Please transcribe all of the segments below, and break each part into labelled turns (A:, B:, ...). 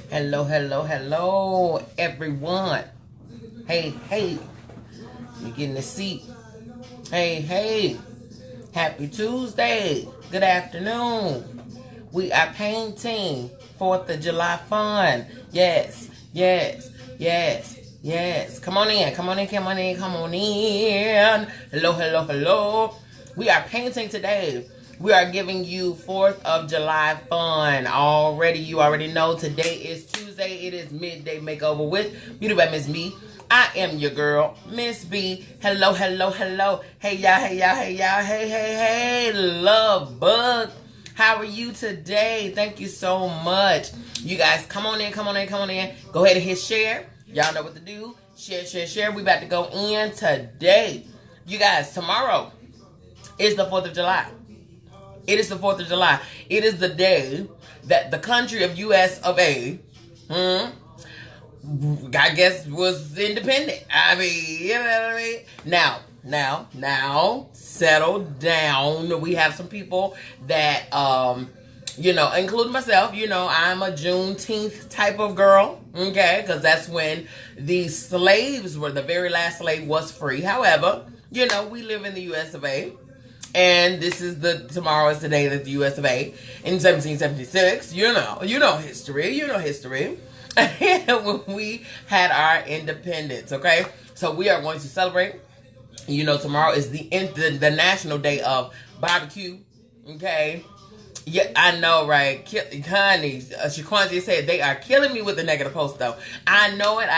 A: Hello, hello, hello, everyone. Hey, hey, you get in the seat. Hey, hey, happy Tuesday. Good afternoon. We are painting 4th of July fun. Yes, yes, yes, yes. Come on in, come on in, come on in, come on in. Hello, hello, hello. We are painting today. We are giving you 4th of July fun. You already know today is Tuesday. It is Midday Makeover with Beauty by Miss B. I am your girl, Miss B. Hello, hello, hello. Hey, y'all, hey, y'all, hey, y'all. Hey, hey, hey. Love bug. How are you today? Thank you so much. You guys, come on in, come on in, come on in. Go ahead and hit share. Y'all know what to do. Share, share, share. We about to go in today. You guys, tomorrow is the 4th of July. It is the 4th of July. It is the day that the country of US of A, I guess, was independent. I mean, you know what I mean? Now, settle down. We have some people that, including myself, I'm a Juneteenth type of girl, okay? Because that's when the slaves were, the very last slave was free. However, we live in the US of A. And tomorrow is the day that the US of A in 1776, history, when we had our independence, okay? So we are going to celebrate. Tomorrow is the National Day of Barbecue, okay? Yeah, I know, right? Honey, Shaquantia said they are killing me with the negative post, though. I know it,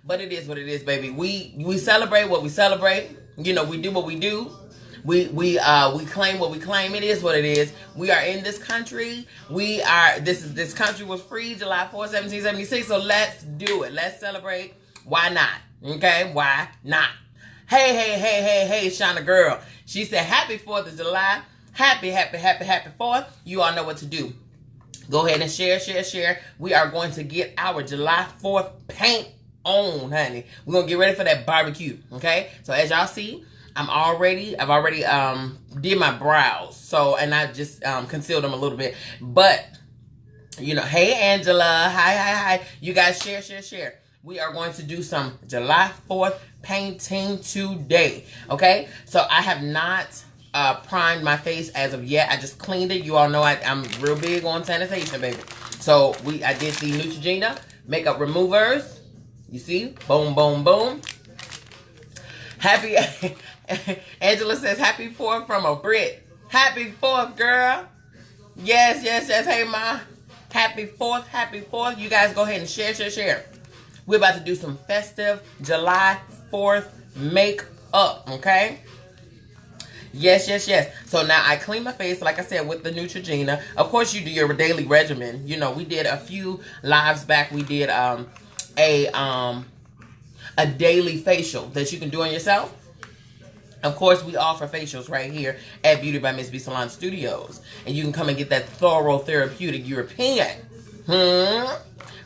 A: but it is what it is, baby. We celebrate what we celebrate. We do what we do. We claim what we claim. It is what it is. We are in this country. This country was free July 4th, 1776. So let's do it. Let's celebrate. Why not? Okay? Why not? Hey, Shauna girl. She said, happy 4th of July. Happy 4th. You all know what to do. Go ahead and share. We are going to get our July 4th paint on, honey. We're going to get ready for that barbecue. Okay? So as y'all see, I've already did my brows. So, and I just concealed them a little bit. But, hey, Angela. Hi. You guys share. We are going to do some July 4th painting today. Okay? So, I have not primed my face as of yet. I just cleaned it. You all know I'm real big on sanitation, baby. So, I did the Neutrogena makeup removers. You see? Boom, boom, boom. Happy... Angela says, happy 4th from a Brit. Happy 4th, girl. Yes. Hey, Ma. Happy 4th. You guys go ahead and share. We're about to do some festive July 4th makeup, okay? Yes. So now I clean my face, like I said, with the Neutrogena. Of course, you do your daily regimen. We did a few lives back. We did a daily facial that you can do on yourself. Of course, we offer facials right here at Beauty by Miss B Salon Studios. And you can come and get that thorough therapeutic European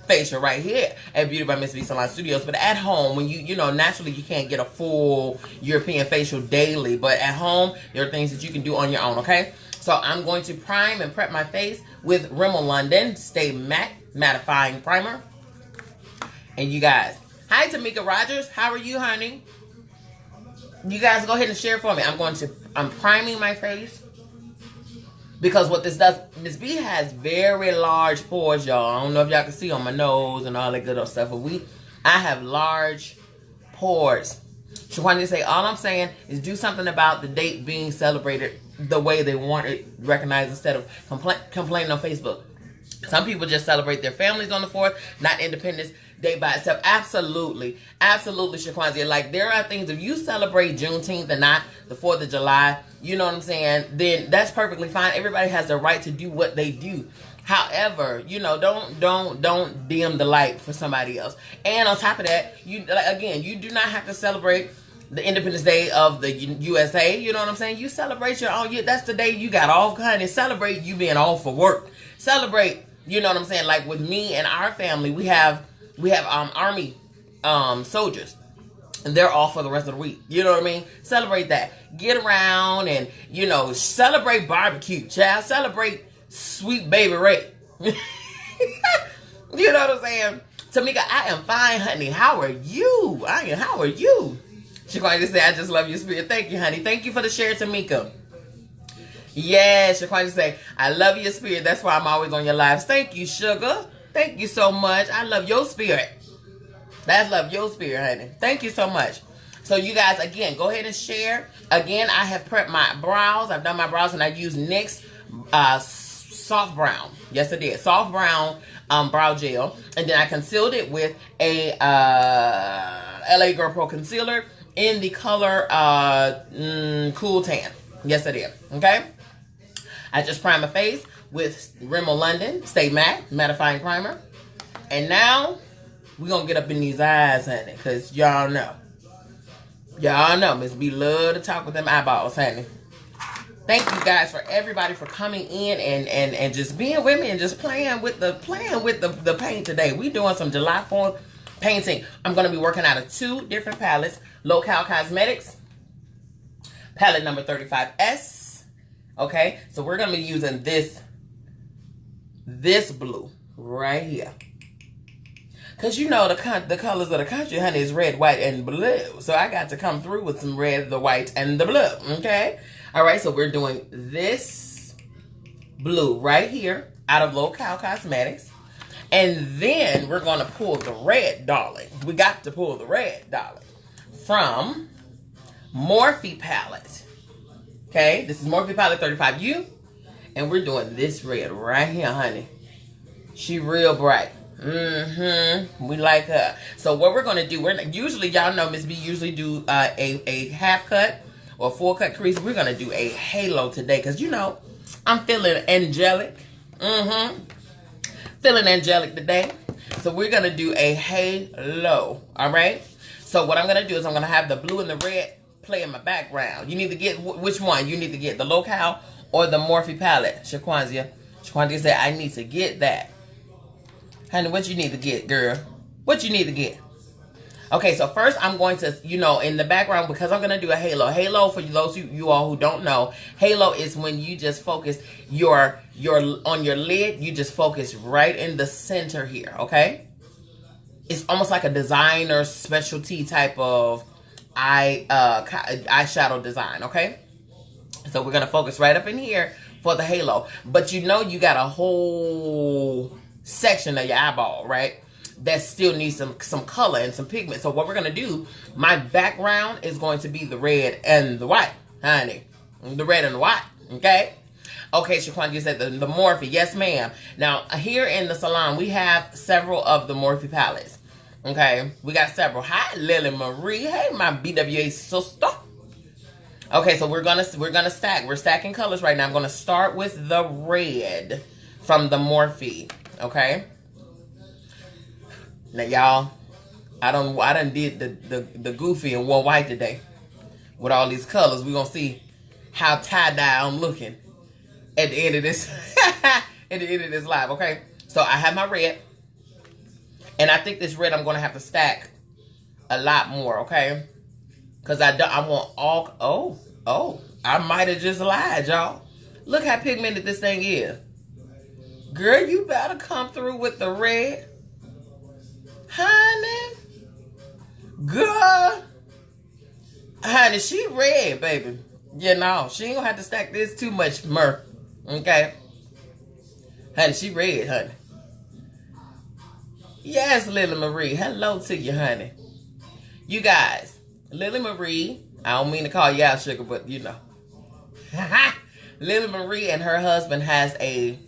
A: facial right here at Beauty by Miss B Salon Studios. But at home, when naturally you can't get a full European facial daily. But at home, there are things that you can do on your own, okay? So I'm going to prime and prep my face with Rimmel London Stay Matte Mattifying Primer. And you guys, hi Tamika Rogers. How are you, honey? You guys go ahead and share for me. I'm priming my face because what this does, Miss B has very large pores, y'all. I don't know if y'all can see on my nose and all that good old stuff, but I have large pores. Shaquantia say, all I'm saying is do something about the date being celebrated the way they want it recognized instead of complaining on Facebook. Some people just celebrate their families on the 4th, not Independence Day by itself. Absolutely, Shaquantia. Like, there are things, if you celebrate Juneteenth and not the 4th of July, you know what I'm saying, then that's perfectly fine. Everybody has the right to do what they do. However, don't dim the light for somebody else. And on top of that, you do not have to celebrate the Independence Day of the USA. You know what I'm saying? You celebrate your own. That's the day you got off, kind of celebrate you being off for work. Celebrate. You know what I'm saying? Like with me and our family, we have Army soldiers. And they're off for the rest of the week. You know what I mean? Celebrate that. Get around and, celebrate barbecue. Child, celebrate sweet baby Ray. You know what I'm saying? Tamika, I am fine, honey. How are you? How are you? She's going to say, I just love your spirit. Thank you, honey. Thank you for the share, Tamika. Yes, Shaquan say, I love your spirit. That's why I'm always on your lives. Thank you, sugar. Thank you so much. I love your spirit. That's love your spirit, honey. Thank you so much. So you guys, again, go ahead and share. Again, I have prepped my brows. I've done my brows and I used NYX soft brown. Yes, I did. Soft brown brow gel. And then I concealed it with a LA Girl Pro concealer in the color Cool Tan. Yes, I did. Okay. I just primed my face with Rimmel London Stay Matte Mattifying Primer. And now, we're going to get up in these eyes, honey. Because y'all know. Y'all know Miss B love to talk with them eyeballs, honey. Thank you guys for everybody for coming in and just being with me and just playing with the paint today. We doing some July 4th painting. I'm going to be working out of 2 different palettes. Local Cosmetics. Palette number 35S. Okay, so we're gonna be using this blue right here, cause you know the colors of the country, honey, is red, white, and blue. So I got to come through with some red, the white, and the blue. Okay, all right. So we're doing this blue right here out of Local Cosmetics, and then we're gonna pull the red, darling. We got to pull the red, darling, from Morphe palette. Okay, this is Morphe palette 35U, and we're doing this red right here, honey. She real bright. We like her. So what we're gonna do? Usually, y'all know Miss B usually do a half cut or full cut crease. We're gonna do a halo today, because you know I'm feeling angelic. Feeling angelic today. So we're gonna do a halo. All right. So what I'm gonna do is I'm gonna have the blue and the red play in my background. You need to get which one? You need to get the Local or the Morphe palette. Shaquanzia said, I need to get that. Honey, what you need to get, girl? What you need to get? Okay, so first I'm going to, you know, in the background, because I'm going to do a halo. Halo, for those you all who don't know, halo is when you just focus on your lid. You just focus right in the center here, okay? It's almost like a designer specialty type of eyeshadow design, okay? So we're gonna focus right up in here for the halo. But you know you got a whole section of your eyeball, right? That still needs some color and some pigment. So what we're gonna do, my background is going to be the red and the white, honey. The red and the white, okay? Okay, Shaquan, you said the Morphe. Yes, ma'am. Now, here in the salon, we have several of the Morphe palettes. Okay, we got several. Hi, Lily Marie. Hey, my BWA sister. Okay, so we're gonna stack. We're stacking colors right now. I'm gonna start with the red from the Morphe. Okay. Now, y'all, I done did the goofy and wore white today with all these colors. We're gonna see how tie-dye I'm looking at the end of this live. Okay, so I have my red. And I think this red I'm going to have to stack a lot more, okay? Because I want all... Oh, I might have just lied, y'all. Look how pigmented this thing is. Girl, you better come through with the red. Honey. Girl. Honey, she red, baby. You know, she ain't going to have to stack this too much more, okay? Honey, she red, honey. Yes, Lily Marie. Hello to you, honey. You guys, Lily Marie, I don't mean to call you out, sugar, but you know. Lily Marie and her husband has a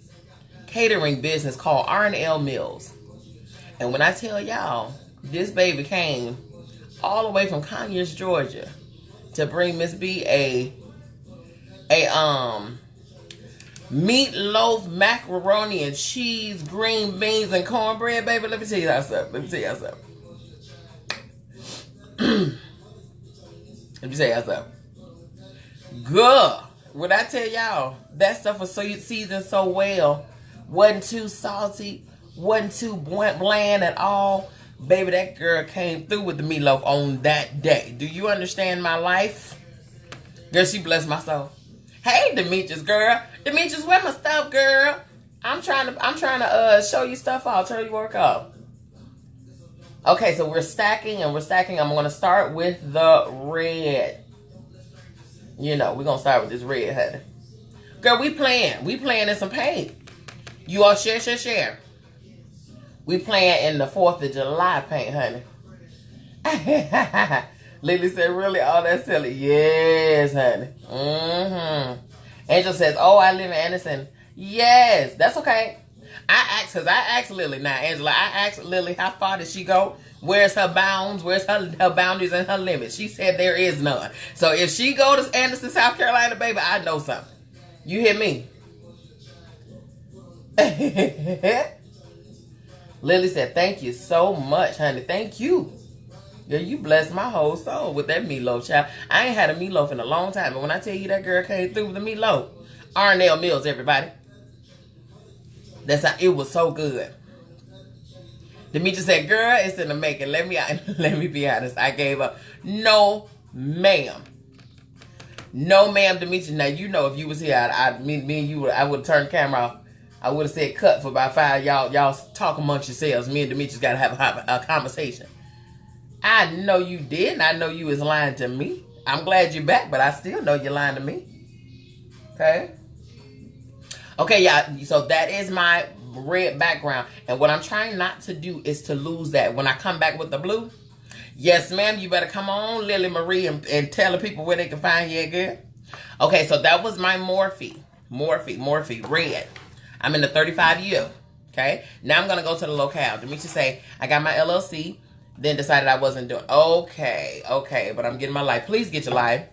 A: catering business called R&L Mills. And when I tell y'all, this baby came all the way from Conyers, Georgia to bring Miss B a meatloaf, macaroni and cheese, green beans, and cornbread, baby. Let me tell you something. Good. When I tell y'all, that stuff was seasoned so well, wasn't too salty, wasn't too bland at all. Baby, that girl came through with the meatloaf on that day. Do you understand my life? Girl, she blessed my soul. Hey, Demetrius, girl. Demetrius, where my stuff, girl? I'm trying to show you stuff out, show you work out. Okay, so we're stacking and we're stacking. I'm gonna start with the red. You know, we're gonna start with this red, honey. Girl, we playing in some paint. You all share. We playing in the 4th of July paint, honey. Lily said, really? Oh, that's silly. Yes, honey. Angel says, oh, I live in Anderson. Yes, that's okay. I asked Lily. Now, Angela, I asked Lily, how far did she go? Where's her bounds? Where's her boundaries and her limits? She said there is none. So if she go to Anderson, South Carolina, baby, I know something. You hear me? Lily said, thank you so much, honey. Thank you. Girl, you blessed my whole soul with that meatloaf, child. I ain't had a meatloaf in a long time. But when I tell you that girl came through with the meatloaf, Arnell Mills, everybody. That's how it was so good. Demetra said, girl, it's in the making. Let me be honest. I gave up. No, ma'am. No, ma'am, Demetra. Now, you know if you was here, I would have turned the camera off. I would have said cut for about 5. Y'all talk amongst yourselves. Me and Demetrius got to have a conversation. I know you did, and I know you was lying to me. I'm glad you're back, but I still know you're lying to me. Okay? Okay, y'all. So that is my red background. And what I'm trying not to do is to lose that. When I come back with the blue, yes, ma'am, you better come on, Lily Marie, and tell the people where they can find you, girl. Okay, so that was my Morphe red. I'm in the 35 year. Okay? Now I'm going to go to the locale. Demetra say, I got my LLC. Then decided I wasn't doing. Okay. But I'm getting my life. Please get your life.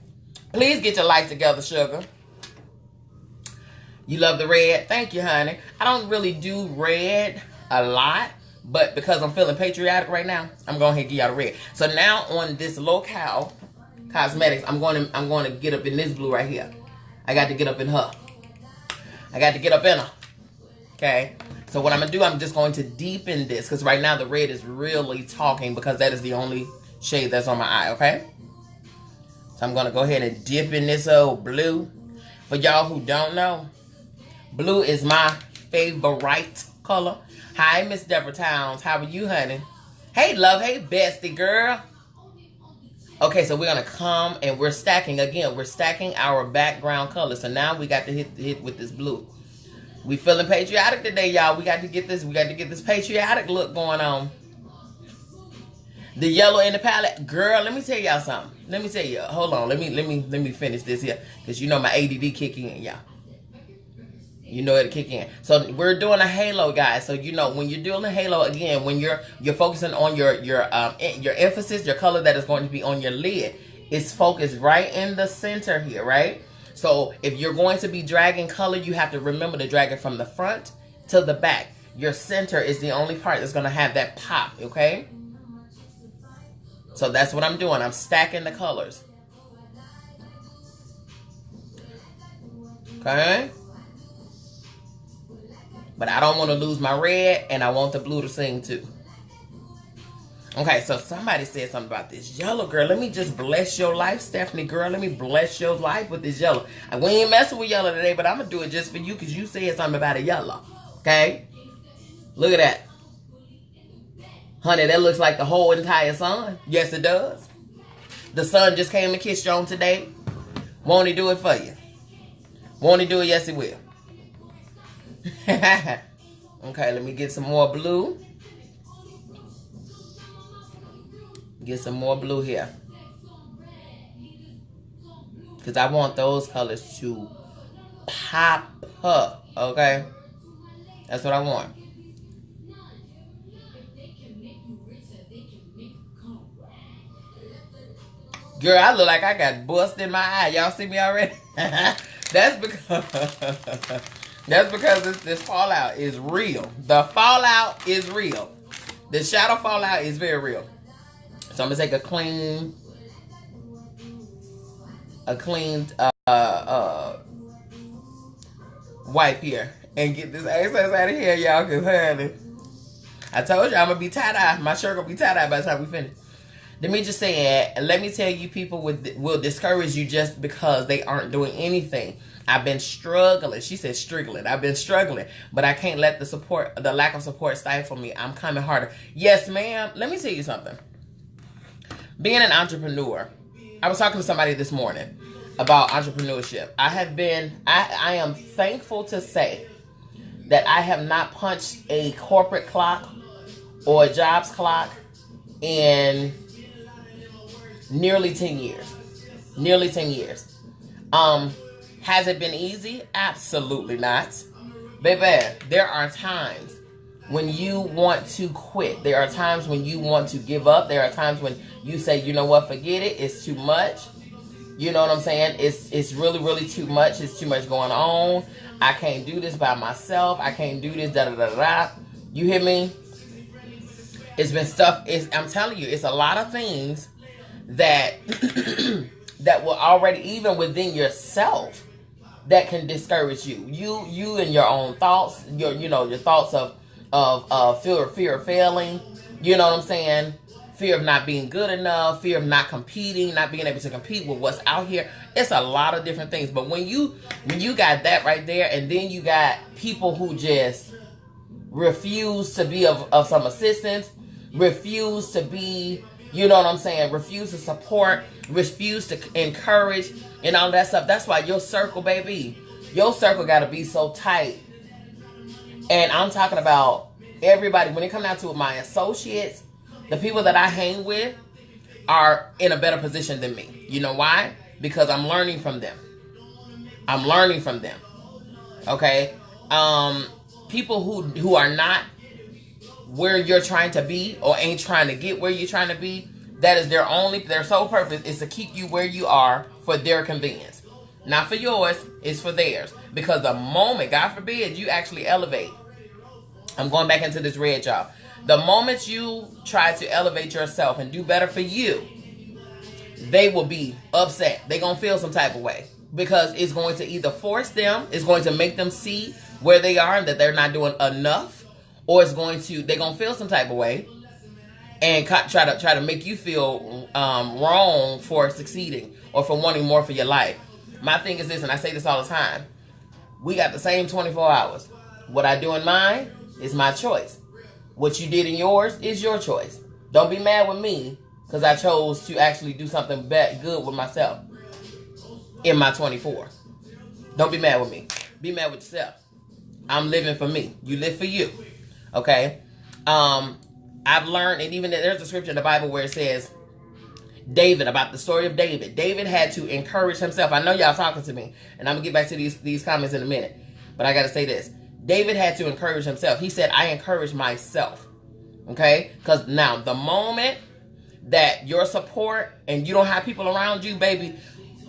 A: Please get your life together, sugar. You love the red? Thank you, honey. I don't really do red a lot. But because I'm feeling patriotic right now, I'm going to give y'all the red. So now on this locale cosmetics, I'm going to get up in this blue right here. I got to get up in her. I got to get up in her. Okay? So what I'm going to do, I'm just going to deepen this. Because right now the red is really talking. Because that is the only shade that's on my eye. Okay? So I'm going to go ahead and dip in this old blue. For y'all who don't know, blue is my favorite color. Hi, Miss Deborah Towns. How are you, honey? Hey, love. Hey, bestie girl. Okay, so we're going to come and we're stacking. Again, we're stacking our background color. So now we got to hit with this blue. We feeling patriotic today, y'all. We got to get this patriotic look going on. The yellow in the palette. Girl, let me tell y'all something. Let me tell you. Hold on. Let me finish this here. Because you know my ADD kicking in, y'all. You know it'll kick in. So we're doing a halo, guys. So you know when you're doing a halo again, when you're focusing on your emphasis, your color that is going to be on your lid, it's focused right in the center here, right? So if you're going to be dragging color, you have to remember to drag it from the front to the back. Your center is the only part that's going to have that pop, okay? So that's what I'm doing. I'm stacking the colors. Okay? But I don't want to lose my red, and I want the blue to sing too. Okay, so somebody said something about this yellow, girl. Let me just bless your life, Stephanie, girl. Let me bless your life with this yellow. And we ain't messing with yellow today, but I'm going to do it just for you because you said something about a yellow. Okay? Look at that. Honey, that looks like the whole entire sun. Yes, it does. The sun just came and kissed you on today. Won't he do it for you? Won't he do it? Yes, he will. Okay, let me get some more blue. Get some more blue here. Because I want those colors to pop up. Okay? That's what I want. Girl, I look like I got bust in my eye. Y'all see me already? That's because this fallout is real. The fallout is real. The shadow fallout is very real. So I'm gonna take a clean wipe here and get this excess out of here, y'all. Cause honey, I told you I'm gonna be tie-dye. My shirt gonna be tie-dye by the time we finish. Demetra said, let me tell you, people will discourage you just because they aren't doing anything. I've been struggling. She said struggling. I've been struggling, but I can't let the lack of support stifle me. I'm coming harder. Yes, ma'am. Let me tell you something. Being an entrepreneur, I was talking to somebody this morning about entrepreneurship. I am thankful to say that I have not punched a corporate clock or a jobs clock in nearly 10 years. Nearly 10 years. Has it been easy? Absolutely not. Baby, there are times when you want to quit. There are times when you want to give up. There are times when you say, you know what, forget it. It's too much. You know what I'm saying? It's really, really too much. It's too much going on. I can't do this by myself. I can't do this, da-da-da-da. You hear me? It's been stuff. I'm telling you, it's a lot of things that that will already, even within yourself, that can discourage you. You and your own thoughts, your thoughts of fear of failing. You know what I'm saying? Fear of not being good enough, fear of not competing, not being able to compete with what's out here. It's a lot of different things. But when you got that right there, and then you got people who just refuse to be of some assistance, refuse to be, you know what I'm saying, refuse to support, refuse to encourage, and all that stuff. That's why your circle, baby, your circle got to be so tight. And I'm talking about everybody. When it comes down to my associates, the people that I hang with are in a better position than me. You know why? Because I'm learning from them. I'm learning from them. Okay? People who are not where you're trying to be, or ain't trying to get where you're trying to be, that is their sole purpose is to keep you where you are for their convenience. Not for yours, it's for theirs. Because the moment, God forbid, you actually elevate. I'm going back into this red, y'all. The moment you try to elevate yourself and do better for you, they will be upset. They're going to feel some type of way. Because it's going to either force them, it's going to make them see where they are and that they're not doing enough, or they're going to feel some type of way and try to make you feel wrong for succeeding or for wanting more for your life. My thing is this, and I say this all the time. We got the same 24 hours. What I do in mine is my choice. What you did in yours is your choice. Don't be mad with me because I chose to actually do something good with myself in my 24. Don't be mad with me. Be mad with yourself. I'm living for me. You live for you. Okay? I've learned, and even there's a scripture in the Bible where it says, about the story of David. David had to encourage himself. I know y'all talking to me, and I'm going to get back to these comments in a minute. But I got to say this. David had to encourage himself. He said, I encourage myself. Okay? Because now, the moment that your support and you don't have people around you, baby,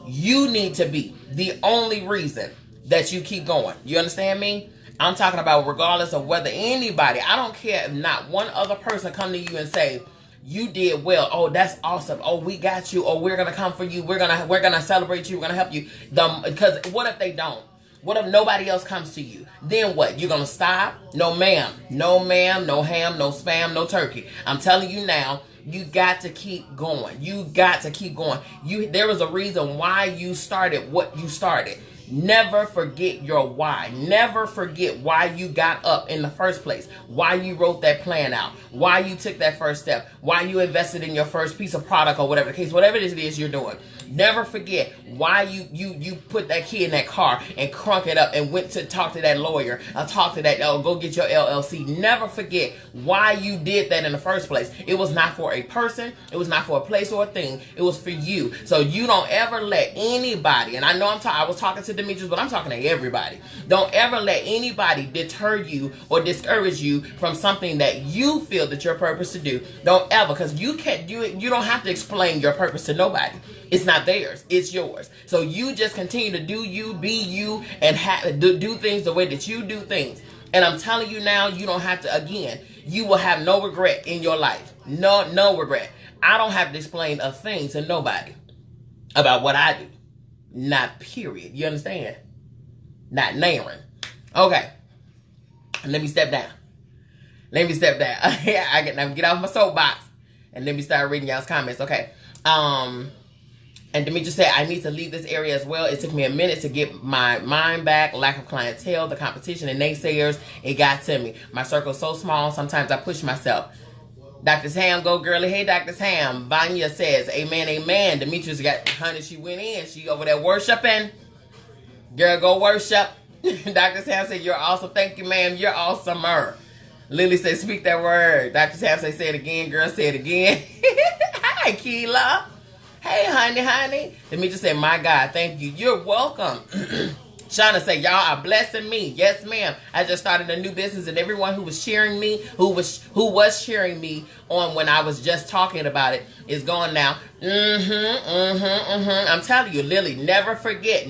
A: you need to be the only reason that you keep going. You understand me? I'm talking about regardless of whether anybody, I don't care if not one other person come to you and say, you did well. Oh, that's awesome. Oh, we got you. Oh, we're going to come for you. We're going to celebrate you. We're going to help you. Because what if they don't? What if nobody else comes to you? Then what? You're going to stop? No, ma'am. No, ma'am. No ham, no spam, no turkey. I'm telling you now, you got to keep going. You got to keep going. There was a reason why you started what you started. Never forget your why. Never forget why you got up in the first place. Why you wrote that plan out. Why you took that first step. Why you invested in your first piece of product or whatever the case. Whatever it is you're doing. Never forget why you put that key in that car and crunk it up and went to talk to that lawyer. Talk to that, go get your LLC. Never forget why you did that in the first place. It was not for a person. It was not for a place or a thing. It was for you. So you don't ever let anybody, and I know I was talking to Demetrius, but I'm talking to everybody. Don't ever let anybody deter you or discourage you from something that you feel that your purpose to do. Don't ever, because you don't have to explain your purpose to nobody. It's not theirs. It's yours. So you just continue to do you, be you, and do things the way that you do things. And I'm telling you now, you don't have to, again, you will have no regret in your life. No regret. I don't have to explain a thing to nobody about what I do. Not period. You understand? Not nailing. Okay. Let me step down. Let me get off my soapbox and let me start reading y'all's comments. Okay. And Demetrius said, I need to leave this area as well. It took me a minute to get my mind back. Lack of clientele, the competition, and naysayers. It got to me. My circle is so small, sometimes I push myself. Dr. Sam, go girly. Hey, Dr. Sam. Vanya says, amen, amen. Demetrius got, honey, she went in. She over there worshiping. Girl, go worship. Dr. Sam said, you're awesome. Thank you, ma'am. You're awesomer. Lily said, speak that word. Dr. Sam said, say it again. Girl, say it again. Hi, Keela. Hey, honey. Demetrius said, my God, thank you. You're welcome. Shauna said, y'all are blessing me. Yes, ma'am. I just started a new business, and everyone who was cheering me, who was cheering me on when I was just talking about it, is gone now. I'm telling you, Lily, never forget.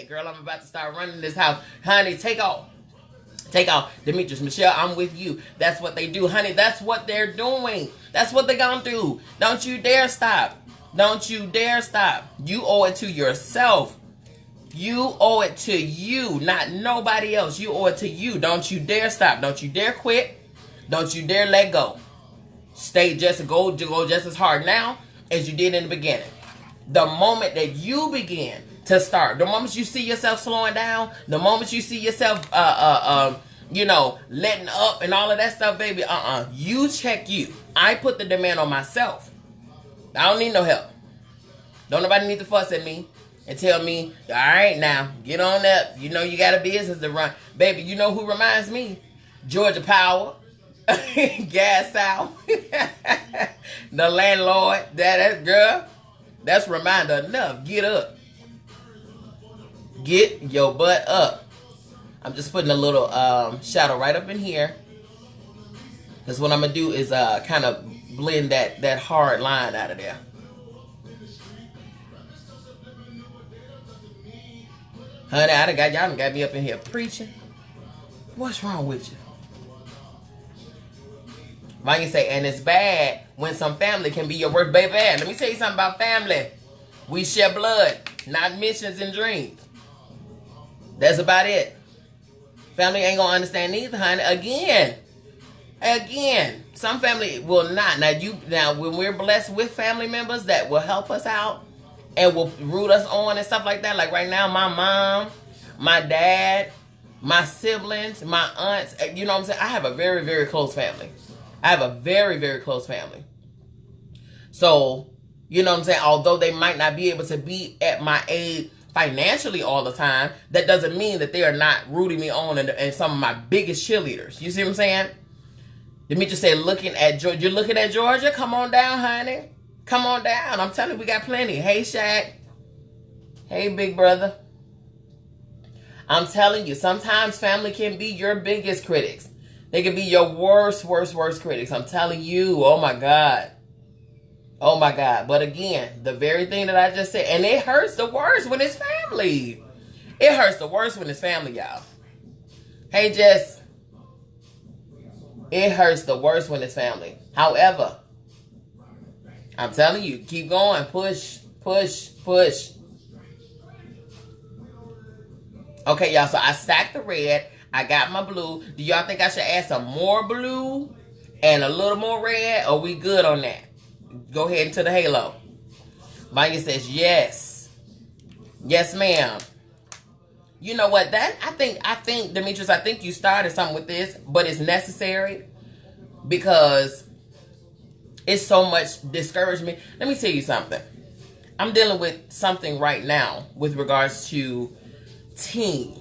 A: Girl, I'm about to start running this house. Honey, take off. Demetrius, Michelle, I'm with you. That's what they do. Honey, that's what they're doing. That's what they're going to do. Don't you dare stop. You owe it to yourself. You owe it to you, not nobody else. You owe it to you. Don't you dare stop. Don't you dare quit. Don't you dare let go. Stay just go just as hard now as you did in the beginning. The moment that you begin to start, the moment you see yourself slowing down, the moment you see yourself letting up and all of that stuff, baby, you check you. I put the demand on myself. I don't need no help. Don't nobody need to fuss at me and tell me, all right, now, get on up. You know you got a business to run. Baby, you know who reminds me? Georgia Power, Gas South, the landlord. That girl, that's reminder enough. Get up. Get your butt up. I'm just putting a little shadow right up in here. Because what I'm going to do is kind of blend that hard line out of there. Honey, y'all done got me up in here preaching. What's wrong with you? Vanya say, and it's bad when some family can be your worst baby. Let me tell you something about family. We share blood, not missions and dreams. That's about it. Family ain't gonna understand neither, honey. Again, some family will not. Now when we're blessed with family members that will help us out and will root us on and stuff like that. Like right now, my mom, my dad, my siblings, my aunts. You know what I'm saying? I have a very, very close family. So, you know what I'm saying? Although they might not be able to be at my aid financially all the time, that doesn't mean that they are not rooting me on and some of my biggest cheerleaders. You see what I'm saying? Demetrius said, looking at Georgia. You're looking at Georgia? Come on down, honey. Come on down. I'm telling you, we got plenty. Hey, Shaq. Hey, big brother. I'm telling you, sometimes family can be your biggest critics. They can be your worst critics. I'm telling you. Oh, my God. But again, the very thing that I just said, and it hurts the worst when it's family. It hurts the worst when it's family, y'all. Hey, Jess. It hurts the worst when it's family. However, I'm telling you, keep going. Push. Okay, y'all, so I stacked the red. I got my blue. Do y'all think I should add some more blue and a little more red? Or we good on that? Go ahead into the halo. Vanya says, yes. Yes, ma'am. You know what? I think, Demetrius, I think you started something with this, but it's necessary because it's so much discouragement. Let me tell you something. I'm dealing with something right now with regards to team,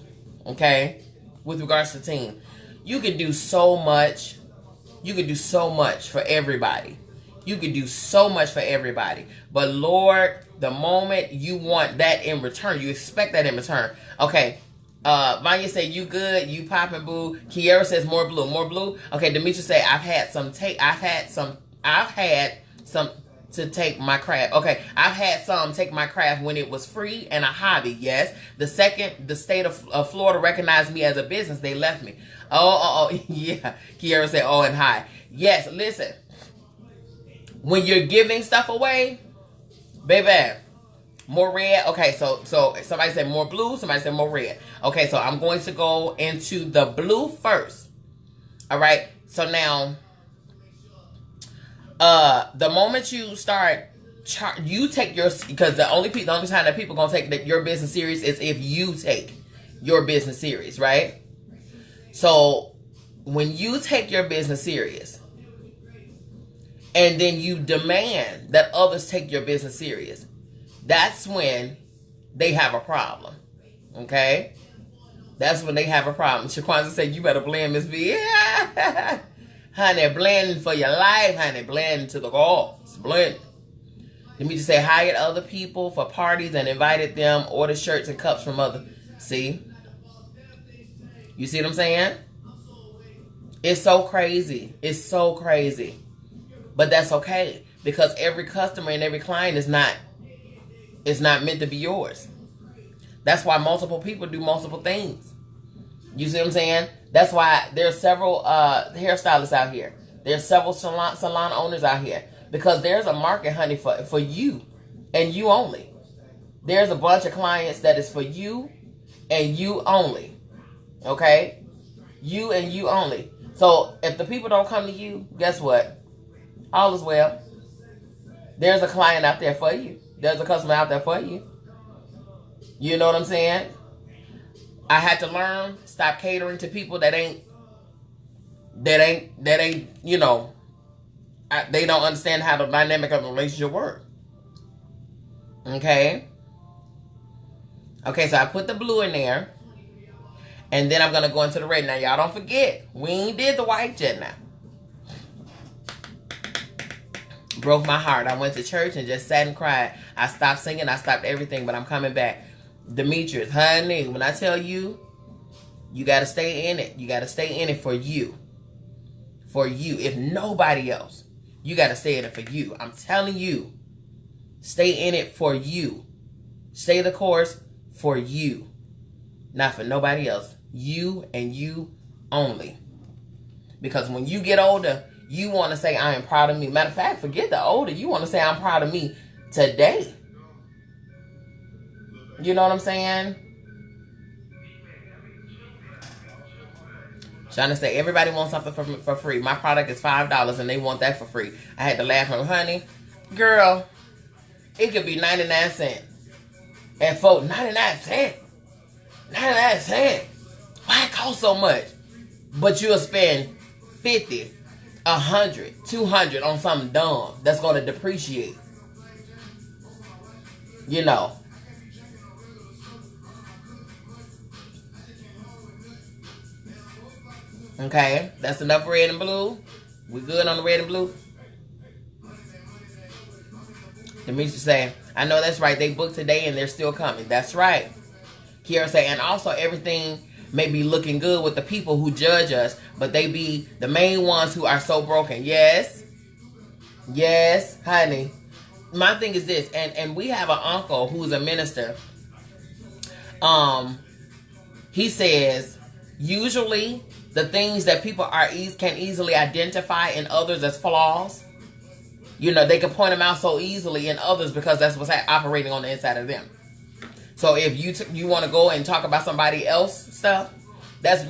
A: okay? With regards to team. You could do so much. You could do so much for everybody. But Lord, the moment you want that in return, you expect that in return. Okay. Vanya said, you good, you popping, boo. Kiera says more blue. Okay, Demetrius say, I've had some to take my craft. Okay, I've had some take my craft when it was free and a hobby. Yes. The second the state of Florida recognized me as a business, they left me. Oh, yeah. Kiera said, oh, and hi. Yes, listen. When you're giving stuff away, baby, more red. Okay, so somebody said more blue, somebody said more red. Okay, so I'm going to go into the blue first. All right, so now, the moment you start you take your, because the only time that people gonna take your business serious is if you take your business serious, right? So when you take your business serious and then you demand that others take your business serious, that's when they have a problem. Okay? That's when they have a problem. Shaquanza said, you better blend, Miss B. Yeah. Honey, blend for your life, honey. Blend to the goals. Blend. Let me just say, hired other people for parties and invited them, order shirts and cups from other. See? You see what I'm saying? It's so crazy. It's so crazy. But that's okay. Because every customer and every client is not meant to be yours. That's why multiple people do multiple things. You see what I'm saying? That's why there's several hairstylists out here. There's several salon owners out here. Because there's a market, honey, for you. And you only. There's a bunch of clients that is for you and you only. Okay? You and you only. So if the people don't come to you, guess what? All is well. There's a client out there for you. There's a customer out there for you. You know what I'm saying? I had to learn, stop catering to people that ain't, you know, they don't understand how the dynamic of the relationship works. Okay? Okay, so I put the blue in there. And then I'm going to go into the red. Now, y'all don't forget, we ain't did the white yet now. Broke my heart. I went to church and just sat and cried. I stopped singing. I stopped everything, but I'm coming back. Demetrius, honey, when I tell you, you got to stay in it. You got to stay in it for you. For you. If nobody else, you got to stay in it for you. I'm telling you, stay in it for you. Stay the course for you. Not for nobody else. You and you only. Because when you get older, you want to say, I am proud of me. Matter of fact, forget the older. You want to say, I'm proud of me today. You know what I'm saying? Trying to say, everybody wants something for free. My product is $5 and they want that for free. I had to laugh at them, honey. Girl, it could be 99 cents. And for 99 cents. 99 cents. Why it cost so much? But you'll spend 50, 100, 200 on something dumb that's going to depreciate. You know. Okay, that's enough red and blue. We good on the red and blue? Demetri say, I know that's right. They booked today and they're still coming. That's right. Kiara say, and also everything may be looking good with the people who judge us, but they be the main ones who are so broken. Yes. Yes, honey. My thing is this, and we have an uncle who's a minister. He says, usually the things that people can easily identify in others as flaws, you know, they can point them out so easily in others because that's what's operating on the inside of them. So if you want to go and talk about somebody else stuff,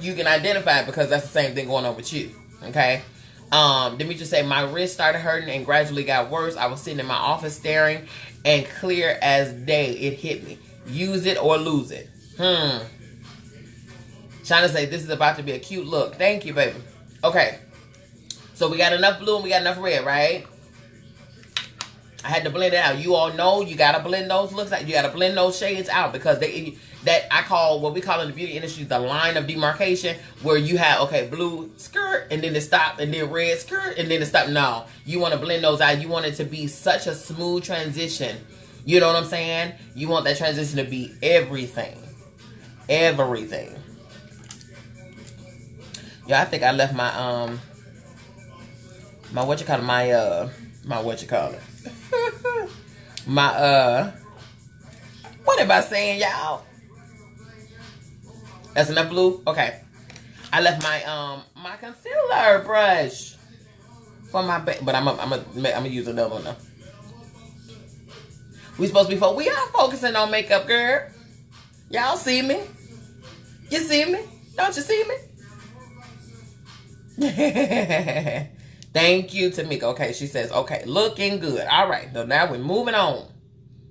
A: you can identify it because that's the same thing going on with you. Okay. Demetri say, my wrist started hurting and gradually got worse. I was sitting in my office staring and clear as day it hit me. Use it or lose it. Shana say, this is about to be a cute look. Thank you, baby. Okay. So we got enough blue and we got enough red, right? I had to blend it out. You all know you got to blend those looks out. You got to blend those shades out because I call what we call in the beauty industry the line of demarcation, where you have, okay, blue skirt and then it stop, and then red skirt and then it stop. No, you want to blend those out. You want it to be such a smooth transition. You know what I'm saying? You want that transition to be everything. Everything. Yeah, I think I left my what am I saying, y'all? That's enough blue? Okay. I left my my concealer brush for my but I'm gonna use another one now. We are focusing on makeup, girl. Y'all see me? You see me? Don't you see me? Thank Thank you, Tamika. Okay, she says, okay, looking good. All right, so now we're moving on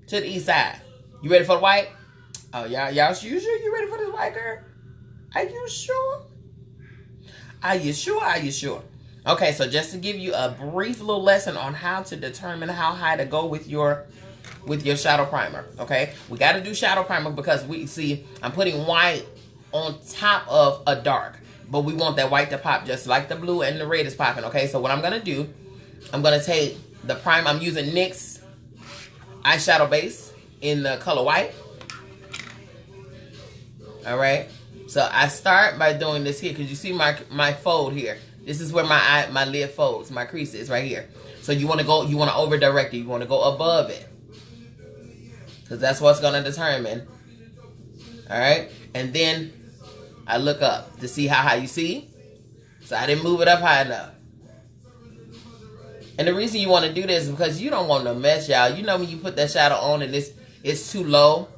A: to the east side. You ready for the white? Oh, y'all, you sure you ready for this white, girl? Are you sure? Are you sure? Are you sure? Okay, so just to give you a brief little lesson on how to determine how high to go with your shadow primer. Okay, we got to do shadow primer because we see I'm putting white on top of a dark, but we want that white to pop just like the blue and the red is popping. Okay, so what I'm gonna do, I'm gonna take the primer. I'm using NYX eyeshadow base in the color white. All right, so I start by doing this here because you see my fold here. This is where my lid folds, my crease is right here. So you want to over direct it. You want to go above it because that's what's going to determine. All right, and then I look up to see how high you see. So I didn't move it up high enough. And the reason you want to do this is because you don't want no mess, y'all. You know when you put that shadow on and it's too low.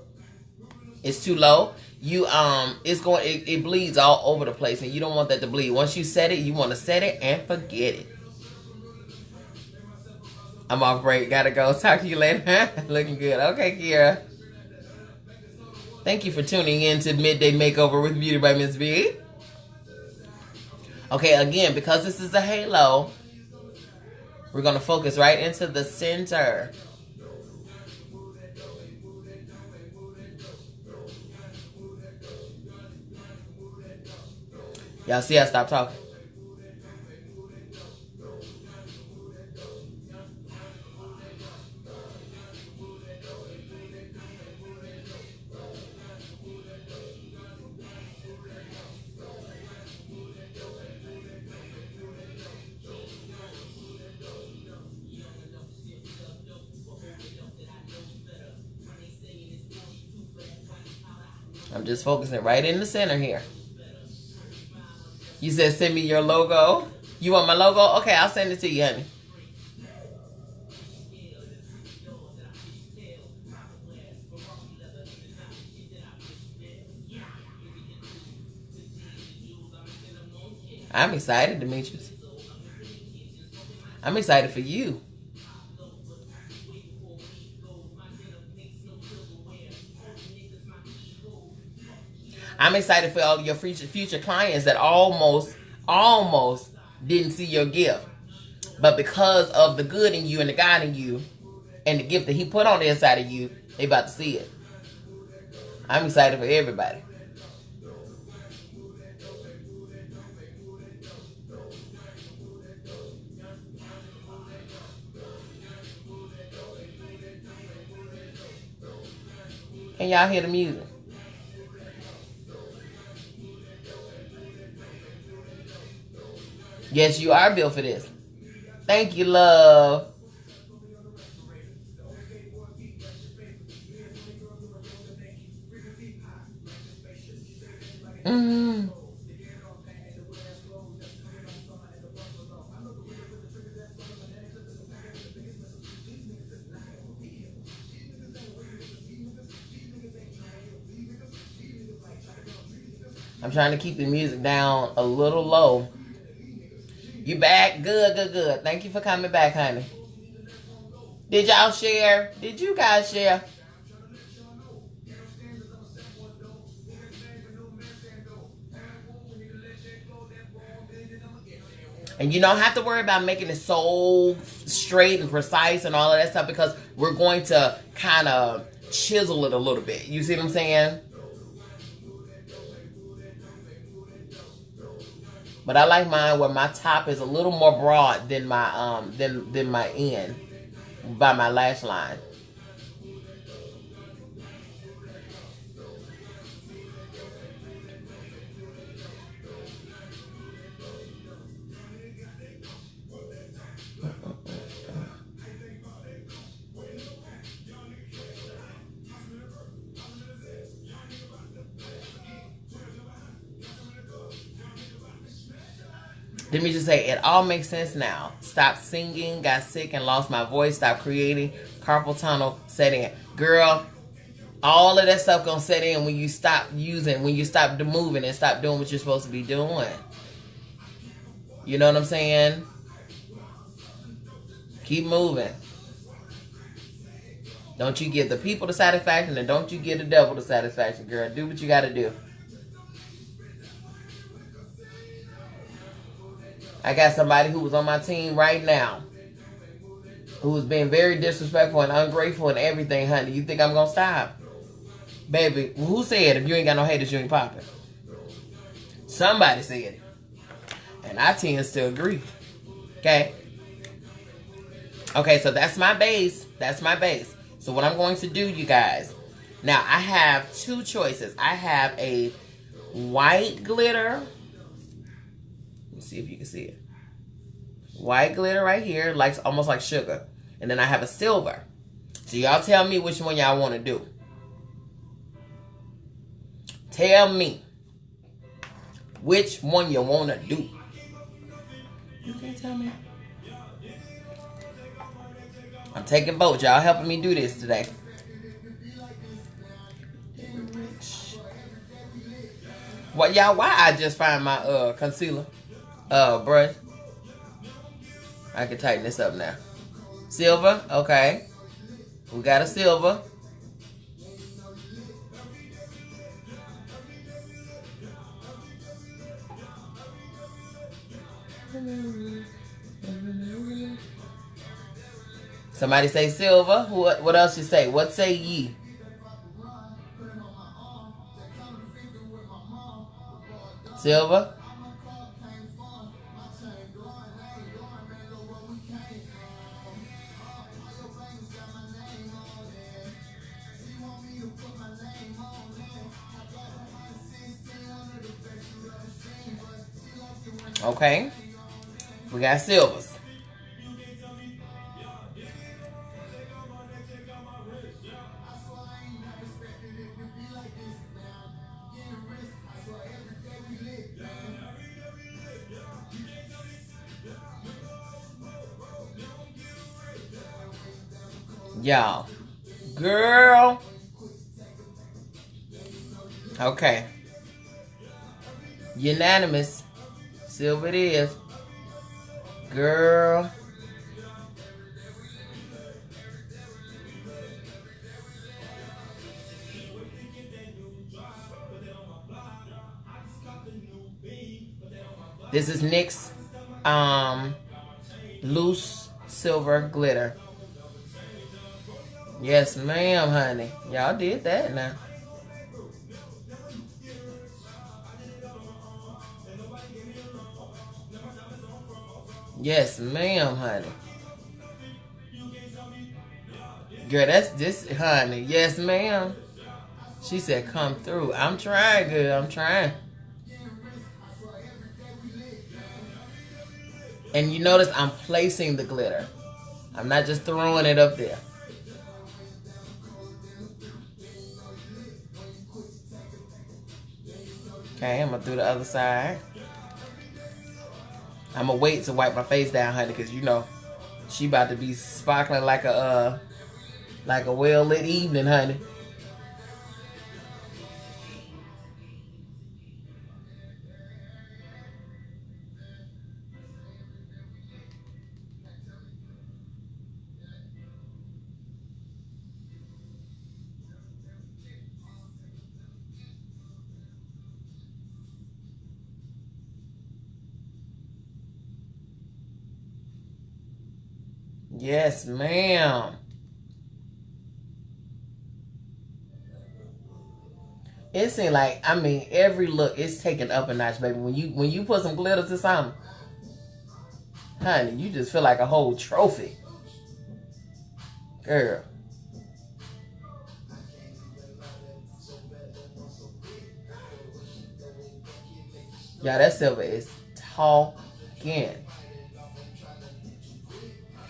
A: It's too low. It bleeds all over the place, and you don't want that to bleed. Once you set it, you want to set it and forget it. I'm off break. Gotta go. Talk to you later. Looking good. Okay, Kira. Thank you for tuning in to Midday Makeover with Beauty by Miss B. Okay, again, because this is a halo, we're going to focus right into the center. Y'all see I stopped talking? I'm just focusing right in the center here. You said send me your logo. You want my logo? Okay, I'll send it to you, honey. I'm excited, Demetrius. I'm excited for you. I'm excited for all your future clients that almost didn't see your gift. But because of the good in you and the God in you and the gift that he put on the inside of you, they about to see it. I'm excited for everybody. Can y'all hear the music? Yes, you are built for this. Thank you, love. I'm trying to keep the music down a little low. You back? Good, good, good. Thank you for coming back, honey. Did y'all share? Did you guys share? And you don't have to worry about making it so straight and precise and all of that stuff because we're going to kind of chisel it a little bit. You see what I'm saying? But I like mine where my top is a little more broad than my than my end by my lash line. Let me just say, it all makes sense now. Stopped singing, got sick and lost my voice, stopped creating, carpal tunnel, set in. Girl, all of that stuff gonna set in when you stop using, when you stop moving and stop doing what you're supposed to be doing. You know what I'm saying? Keep moving. Don't you give the people the satisfaction, and don't you give the devil the satisfaction, girl. Do what you got to do. I got somebody who was on my team right now who was being very disrespectful and ungrateful and everything, honey. You think I'm going to stop? Baby, who said if you ain't got no haters, you ain't popping? Somebody said it. And I tend to agree. Okay? Okay, so that's my base. That's my base. So what I'm going to do, you guys. Now, I have two choices. I have a white glitter. Let me see if you can see it. White glitter right here, like almost like sugar. And then I have a silver. So y'all tell me which one y'all want to do. Tell me which one you want to do. You can't tell me. I'm taking both. Y'all helping me do this today. What y'all? Why I just find my concealer brush? I can tighten this up now. Silver, okay. We got a silver. Somebody say silver. What else you say? What say ye? Silver. Okay. We got silvers. Y'all. Girl. Okay. Unanimous. Silver it is. Girl. This is NYX loose silver glitter. Yes, ma'am, honey. Y'all did that now. Yes, ma'am, honey. Girl, that's this, honey. Yes, ma'am. She said, come through. I'm trying, girl. I'm trying. And you notice I'm placing the glitter. I'm not just throwing it up there. Okay, I'm going to do the other side. I'm going to wait to wipe my face down, honey, because you know, she about to be sparkling like a well-lit evening, honey. Yes, ma'am. It seems like, I mean, every look is taken up a notch, baby. When you put some glitter to something, honey, you just feel like a whole trophy. Girl. Yeah, that silver is talking.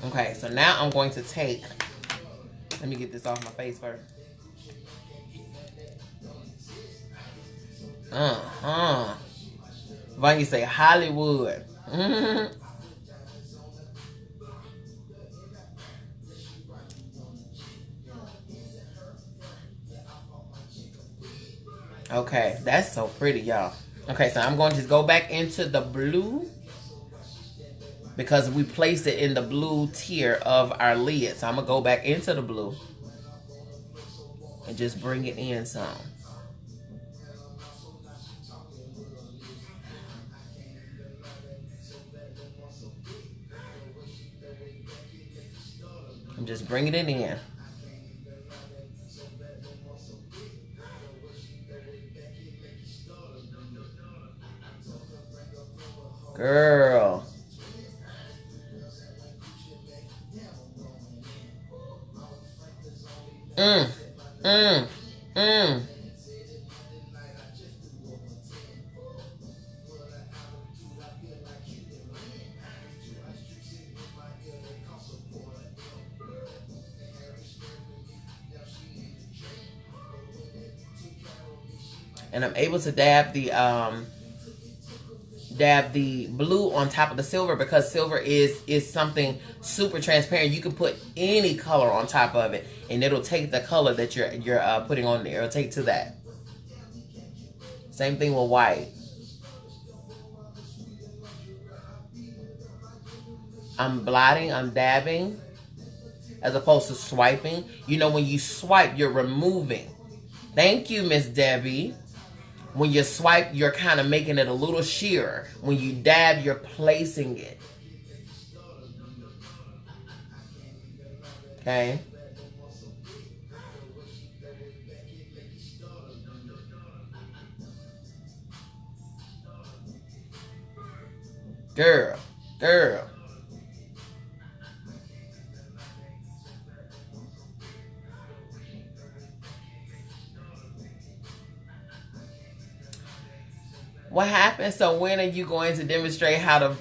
A: Okay, so now I'm going to take, let me get this off my face first. Vanya say Hollywood. Okay, that's so pretty, y'all. Okay, so I'm going to go back into the blue. because we placed it in the blue tier of our lid. So I'm going to go back into the blue and just bring it in some. I'm just bringing it in. Girl. Mm. And I'm able to dab the blue on top of the silver, because silver is something super transparent. You can put any color on top of it and it'll take the color that you're putting on there. It'll take to that. Same thing with white. I'm blotting, I'm dabbing, as opposed to swiping. You know, when you swipe, you're removing. Thank you, Miss Debbie. When you swipe, you're kind of making it a little sheerer. When you dab, you're placing it. Okay? Girl. What happened? So when are you going to demonstrate how to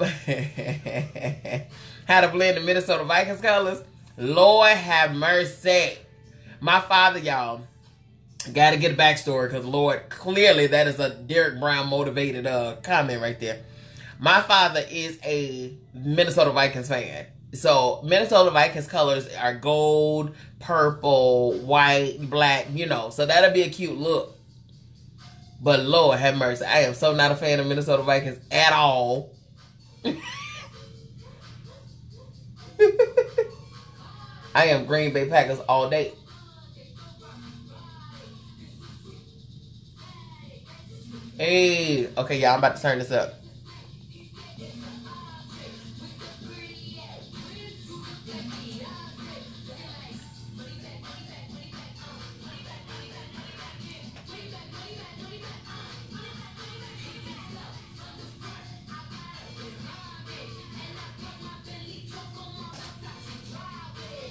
A: how to blend the Minnesota Vikings colors? Lord have mercy. My father, y'all, got to get a backstory, because Lord, clearly that is a Derek Brown motivated comment right there. My father is a Minnesota Vikings fan. So Minnesota Vikings colors are gold, purple, white, black, you know. So that'll be a cute look. But Lord have mercy, I am so not a fan of Minnesota Vikings at all. I am Green Bay Packers all day. Hey, okay, y'all, I'm about to turn this up.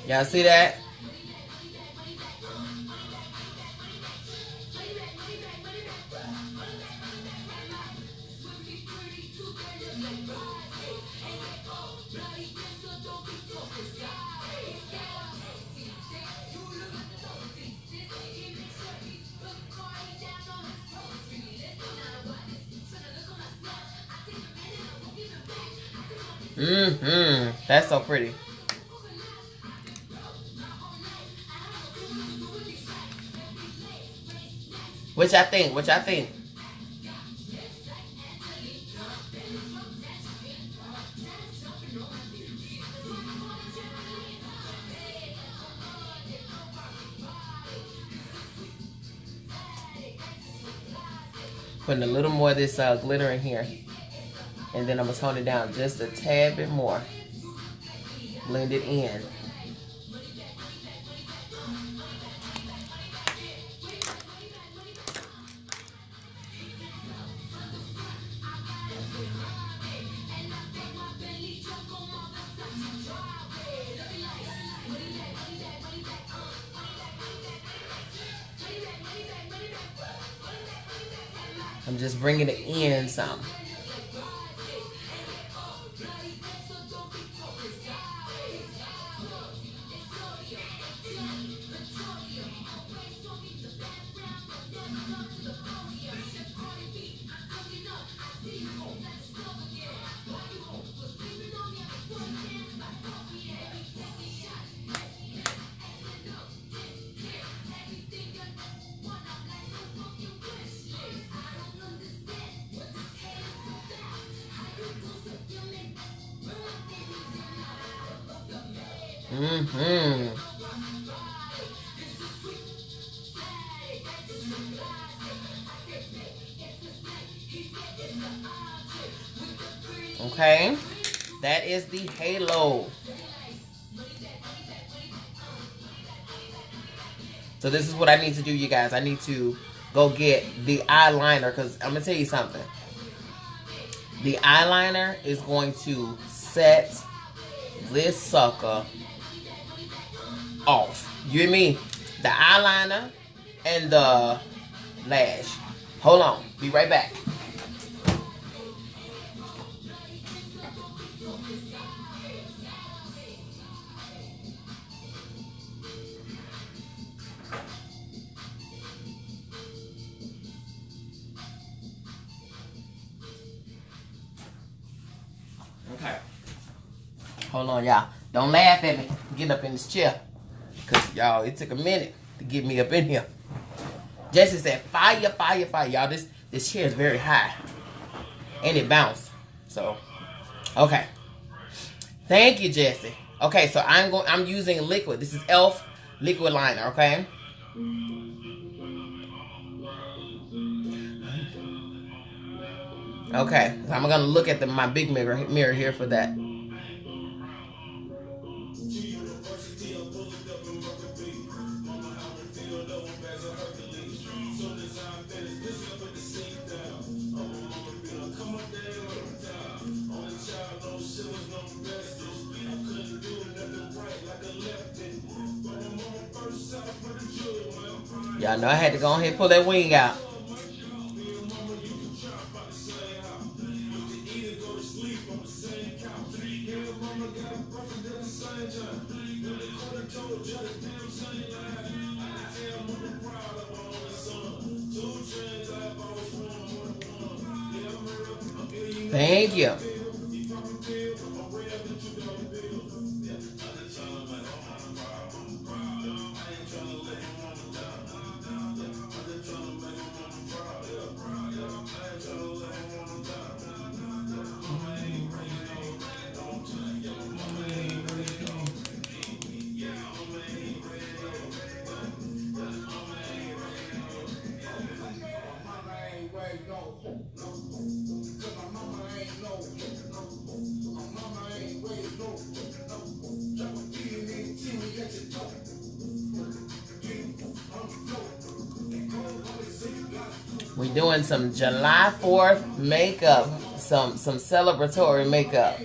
A: Y'all see that? That's so pretty. What y'all think? What y'all think? Putting a little more of this glitter in here. And then I'm going to tone it down just a tad bit more. Blend it in. I'm just bringing it in some. Mm-hmm. Okay. That is the halo. So this is what I need to do, you guys. I need to go get the eyeliner because I'm going to tell you something. The eyeliner is going to set this sucker off. You hear me? The eyeliner and the lash. Hold on. Be right back. Okay. Hold on, y'all. Don't laugh at me. Getting up in this chair. Because, y'all, it took a minute to get me up in here. Jesse said, fire, fire, fire. Y'all, this chair is very high. And it bounced. So, okay. Thank you, Jesse. Okay, so I'm using liquid. This is e.l.f. liquid liner, okay? Okay, so I'm gonna look at my big mirror here for that. Y'all know I had to go ahead and pull that wing out. Thank you. We're doing some July 4th makeup, some celebratory makeup.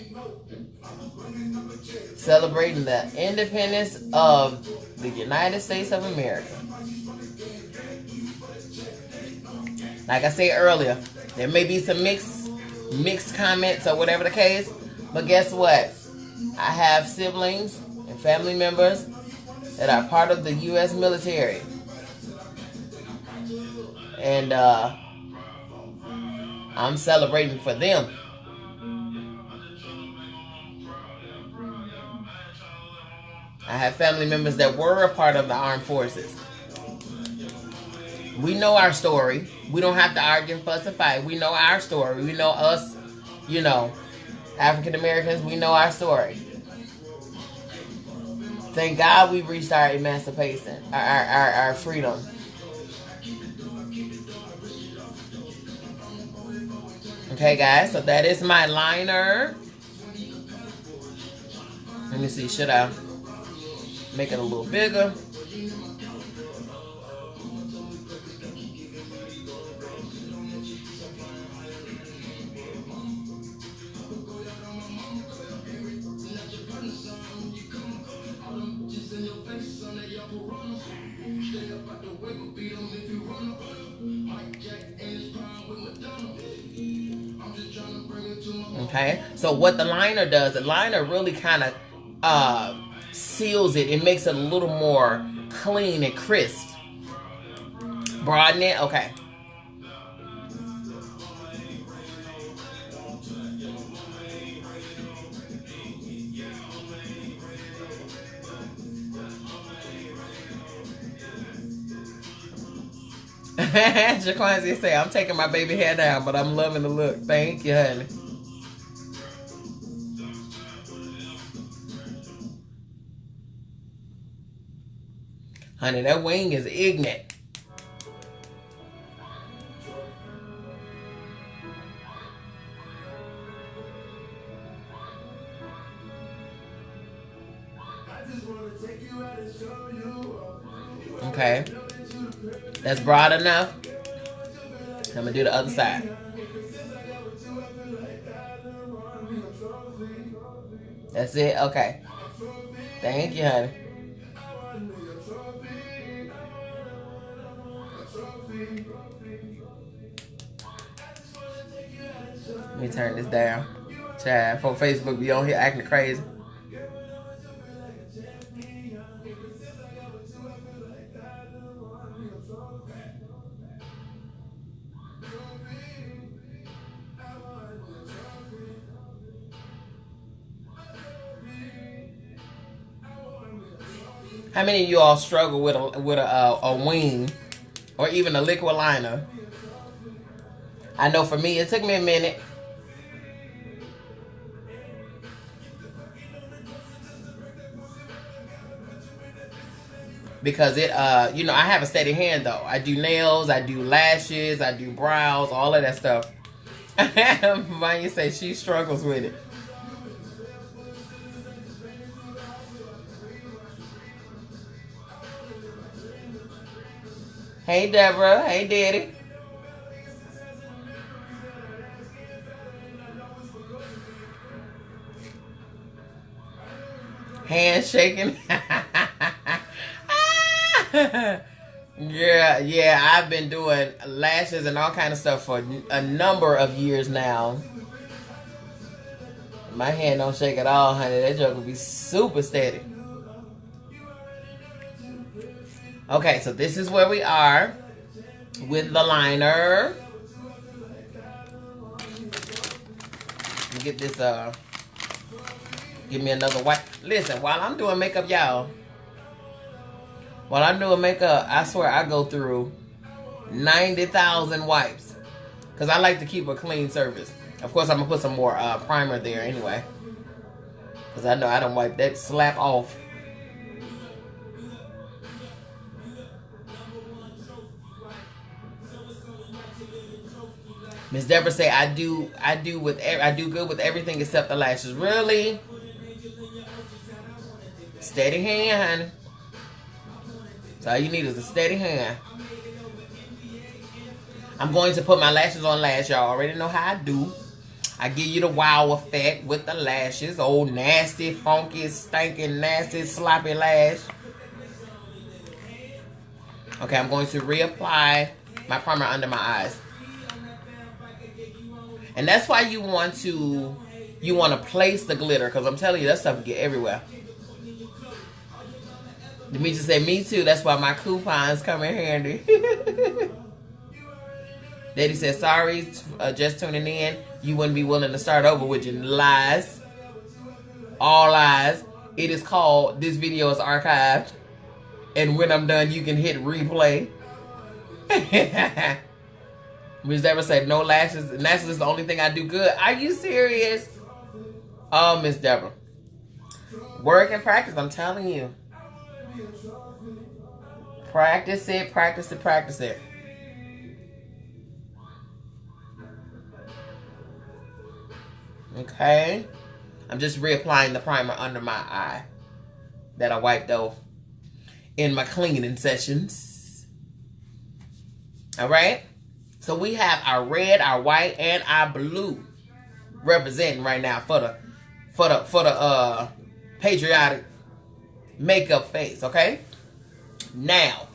A: Celebrating the independence of the United States of America. Like I said earlier, there may be some mixed comments or whatever the case, but guess what? I have siblings and family members that are part of the U.S. military. And I'm celebrating for them. I have family members that were a part of the armed forces. We know our story. We don't have to argue and fuss and fight. We know our story. We know us, African Americans, we know our story. Thank God we reached our emancipation, our freedom. Okay, guys, so that is my liner. Let me see, should I make it a little bigger? Okay, so what the liner does, the liner really kind of seals it. It makes it a little more clean and crisp. Broaden it, okay. Jaquanzi say, I'm taking my baby hair down, but I'm loving the look. Thank you, honey. Honey, that wing is ignorant. Okay. That's broad enough. I'm going to do the other side. That's it? Okay. Thank you, honey. Let me turn this down. Child, for Facebook be on here acting crazy. How many of you all struggle with a wing or even a liquid liner? I know for me, it took me a minute. Because it, you know, I have a steady hand though. I do nails, I do lashes, I do brows, all of that stuff. Maya says she struggles with it. Hey, Deborah. Hey, Daddy. Hands shaking. Yeah, I've been doing lashes and all kind of stuff for a number of years now. My hand don't shake at all, honey. That joke will be super steady. Okay, so this is where we are with the liner. Let me get this, give me another wipe. Listen, while I'm doing makeup, y'all, while I'm doing makeup, I swear I go through 90,000 wipes. Because I like to keep a clean surface. Of course, I'm going to put some more primer there anyway. Because I know I don't wipe that slap off. Miss Deborah say I do good with everything except the lashes. Really? Steady hand, honey. So all you need is a steady hand. I'm going to put my lashes on last. Y'all already know how I do. I give you the wow effect with the lashes. Old nasty, funky, stinking, nasty, sloppy lash. Okay, I'm going to reapply my primer under my eyes. And that's why you want to place the glitter, because I'm telling you, that stuff get everywhere. Demetri said, me too. That's why my coupons come in handy. Daddy said, sorry, just tuning in. You wouldn't be willing to start over with your lies. All lies. It is called, this video is archived. And when I'm done, you can hit replay. Miss Deborah said, no lashes. Lashes is the only thing I do good. Are you serious? Oh, Miss Deborah. Work and practice, I'm telling you. Practice it, practice it, practice it. Okay. I'm just reapplying the primer under my eye that I wiped off in my cleaning sessions. All right. So we have our red, our white, and our blue representing right now for the patriotic makeup face. Okay. Now,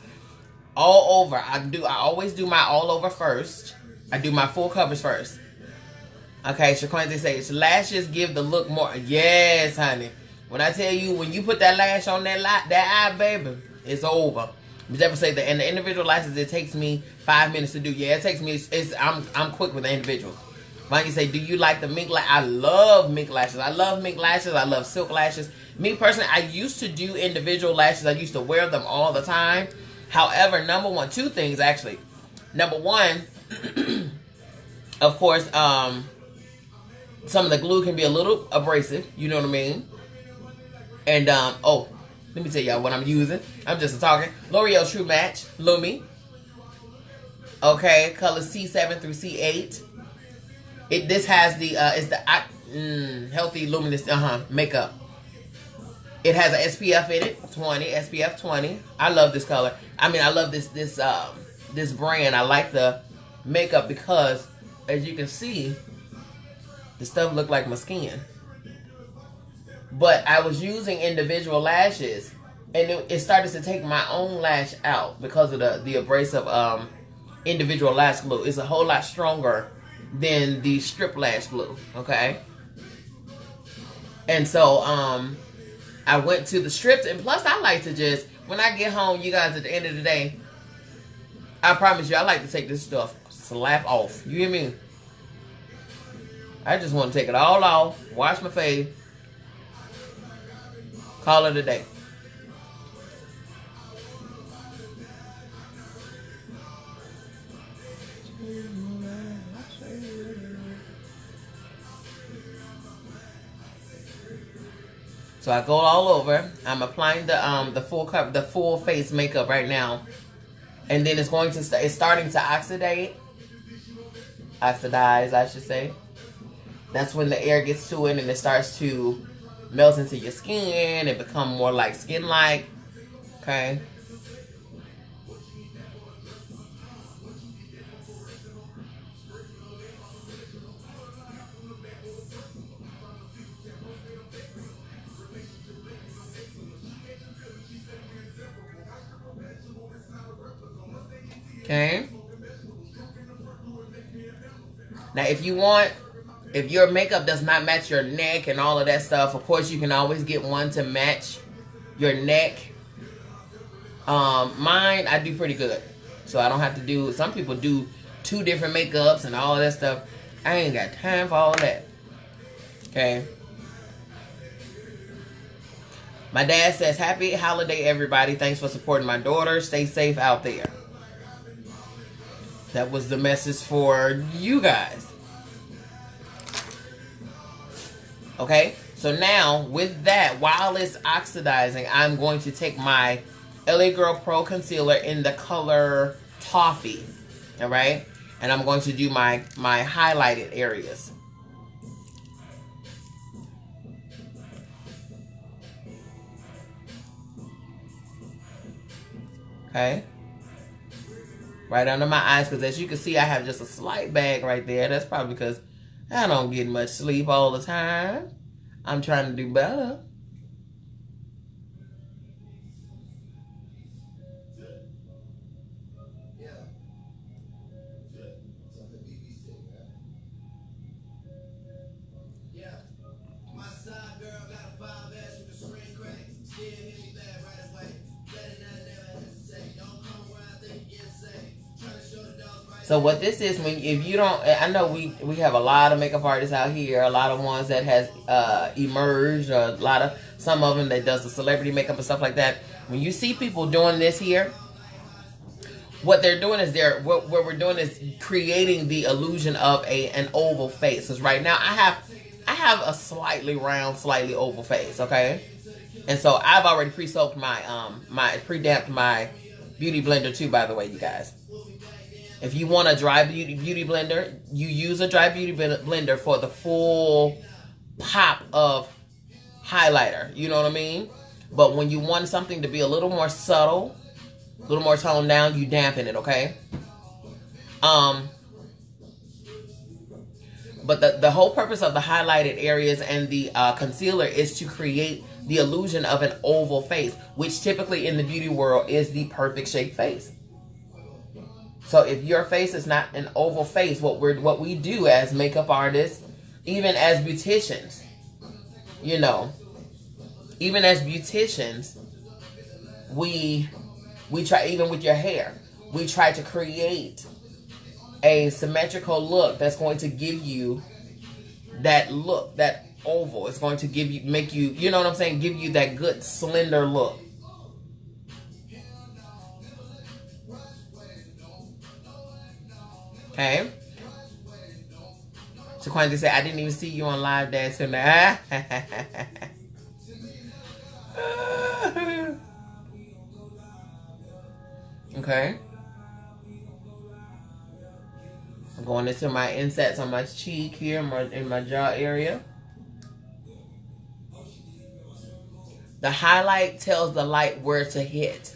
A: all over. I always do my all over first. I do my full coverage first. Okay, Shaquanti says lashes give the look more. Yes, honey. When I tell you, when you put that lash on that eye, baby, it's over. But never say that. And the individual lashes, it takes me 5 minutes to do. Yeah, it takes me. I'm quick with the individuals. Why you say, do you like the mink lash? I love mink lashes. I love mink lashes. I love silk lashes. Me personally, I used to do individual lashes. I used to wear them all the time. However, two things actually. Number one, of course, some of the glue can be a little abrasive. You know what I mean? And Let me tell y'all what I'm using. I'm just talking. L'Oreal True Match Lumi. Okay, color C7 through C8. This has the it's the healthy luminous makeup. It has an SPF in it, 20 SPF 20. I love this color. I mean, I love this brand. I like the makeup because, as you can see, the stuff look like my skin. But I was using individual lashes, and it started to take my own lash out because of the abrasive individual lash glue. It's a whole lot stronger than the strip lash glue, okay? And so I went to the strips, and plus I like to just, when I get home, you guys, at the end of the day, I promise you, I like to take this stuff slap off. You hear me? I just want to take it all off, wash my face, call it a day. So I go all over. I'm applying the full face makeup right now, and then it's going to it's starting to oxidize, I should say. That's when the air gets to it and it starts to melt into your skin and become more like skin-like. Okay. Okay. Now, if your makeup does not match your neck and all of that stuff, of course, you can always get one to match your neck. Mine, I do pretty good. So I don't have to do, some people do 2 different makeups and all of that stuff. I ain't got time for all that. Okay. My dad says, happy holiday, everybody. Thanks for supporting my daughter. Stay safe out there. That was the message for you guys. Okay, so now with that, while it's oxidizing, I'm going to take my LA Girl Pro Concealer in the color Toffee. All right, and I'm going to do my highlighted areas. Okay. Right under my eyes, because as you can see, I have just a slight bag right there. That's probably because I don't get much sleep all the time. I'm trying to do better. So what this is, if you don't, I know we have a lot of makeup artists out here, a lot of ones that has emerged, some of them that does the celebrity makeup and stuff like that. When you see people doing this here, what they're doing is what we're doing is creating the illusion of an oval face. Because right now I have a slightly round, slightly oval face, okay? And so I've already pre-soaked my pre-damped my beauty blender too, by the way, you guys. If you want a dry beauty blender, you use a dry beauty blender for the full pop of highlighter. You know what I mean? But when you want something to be a little more subtle, a little more toned down, you dampen it, okay? But the whole purpose of the highlighted areas and the concealer is to create the illusion of an oval face, which typically in the beauty world is the perfect shaped face. So if your face is not an oval face, what we do as makeup artists, even as beauticians, you know, even as beauticians, we try, even with your hair, we try to create a symmetrical look that's going to give you that look, that oval. It's going to give you, make you, you know what I'm saying, give you that good slender look. Okay. Shaquanda said, I didn't even see you on live dancing. Okay. I'm going into my insets on my cheek here, in my jaw area. The highlight tells the light where to hit.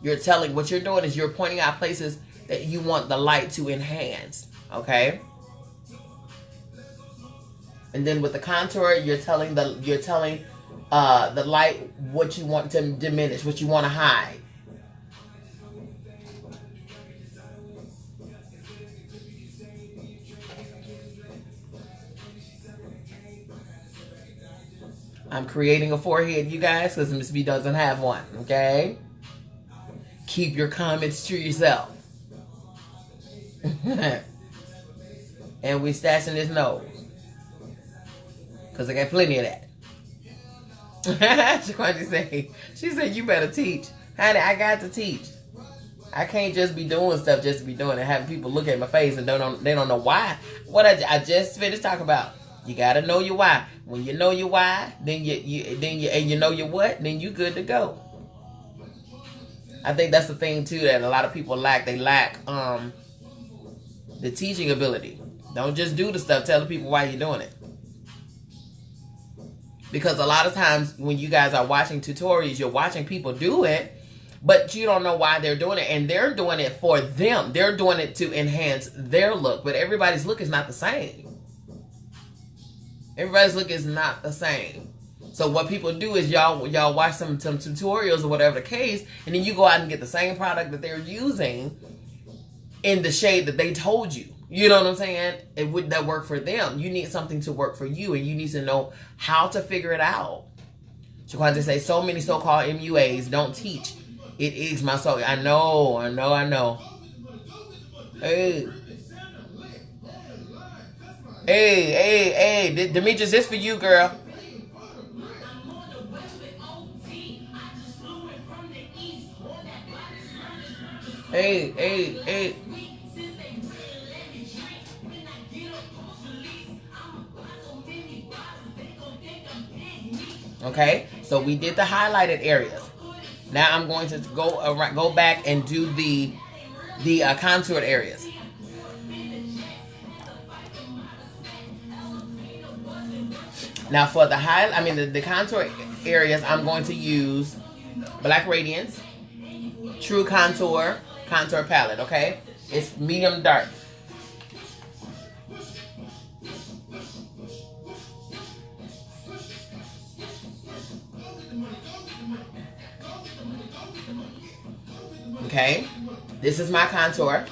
A: What you're doing is you're pointing out places that you want the light to enhance. Okay. And then with the contour, you're telling the light what you want to diminish, what you want to hide. I'm creating a forehead, you guys, because Miss B doesn't have one. Okay. Keep your comments to yourself. And we stashing his nose. Because I got plenty of that. She said, you better teach. Honey, I got to teach. I can't just be doing stuff just to be doing it. Having people look at my face and they don't know why. What I just finished talking about. You got to know your why. When you know your why, then you know your what, then you good to go. I think that's the thing too that a lot of people lack. They lack the teaching ability. Don't just do the stuff. Tell the people why you're doing it. Because a lot of times when you guys are watching tutorials, you're watching people do it, but you don't know why they're doing it. And they're doing it for them. They're doing it to enhance their look. But everybody's look is not the same. Everybody's look is not the same. So what people do is y'all watch some tutorials or whatever the case, and then you go out and get the same product that they're using in the shade that they told you. You know what I'm saying? And would that work for them? You need something to work for you, and you need to know how to figure it out. Shaquan say so many so-called MUAs don't teach. It is my soul. I know. Hey, Demetrius, this for you, girl. Hey. Okay, so we did the highlighted areas. Now I'm going to go back and do the contoured areas. Now for the contour areas, I'm going to use Black Radiance True Contour palette. Okay, it's medium dark. Okay, this is my contour.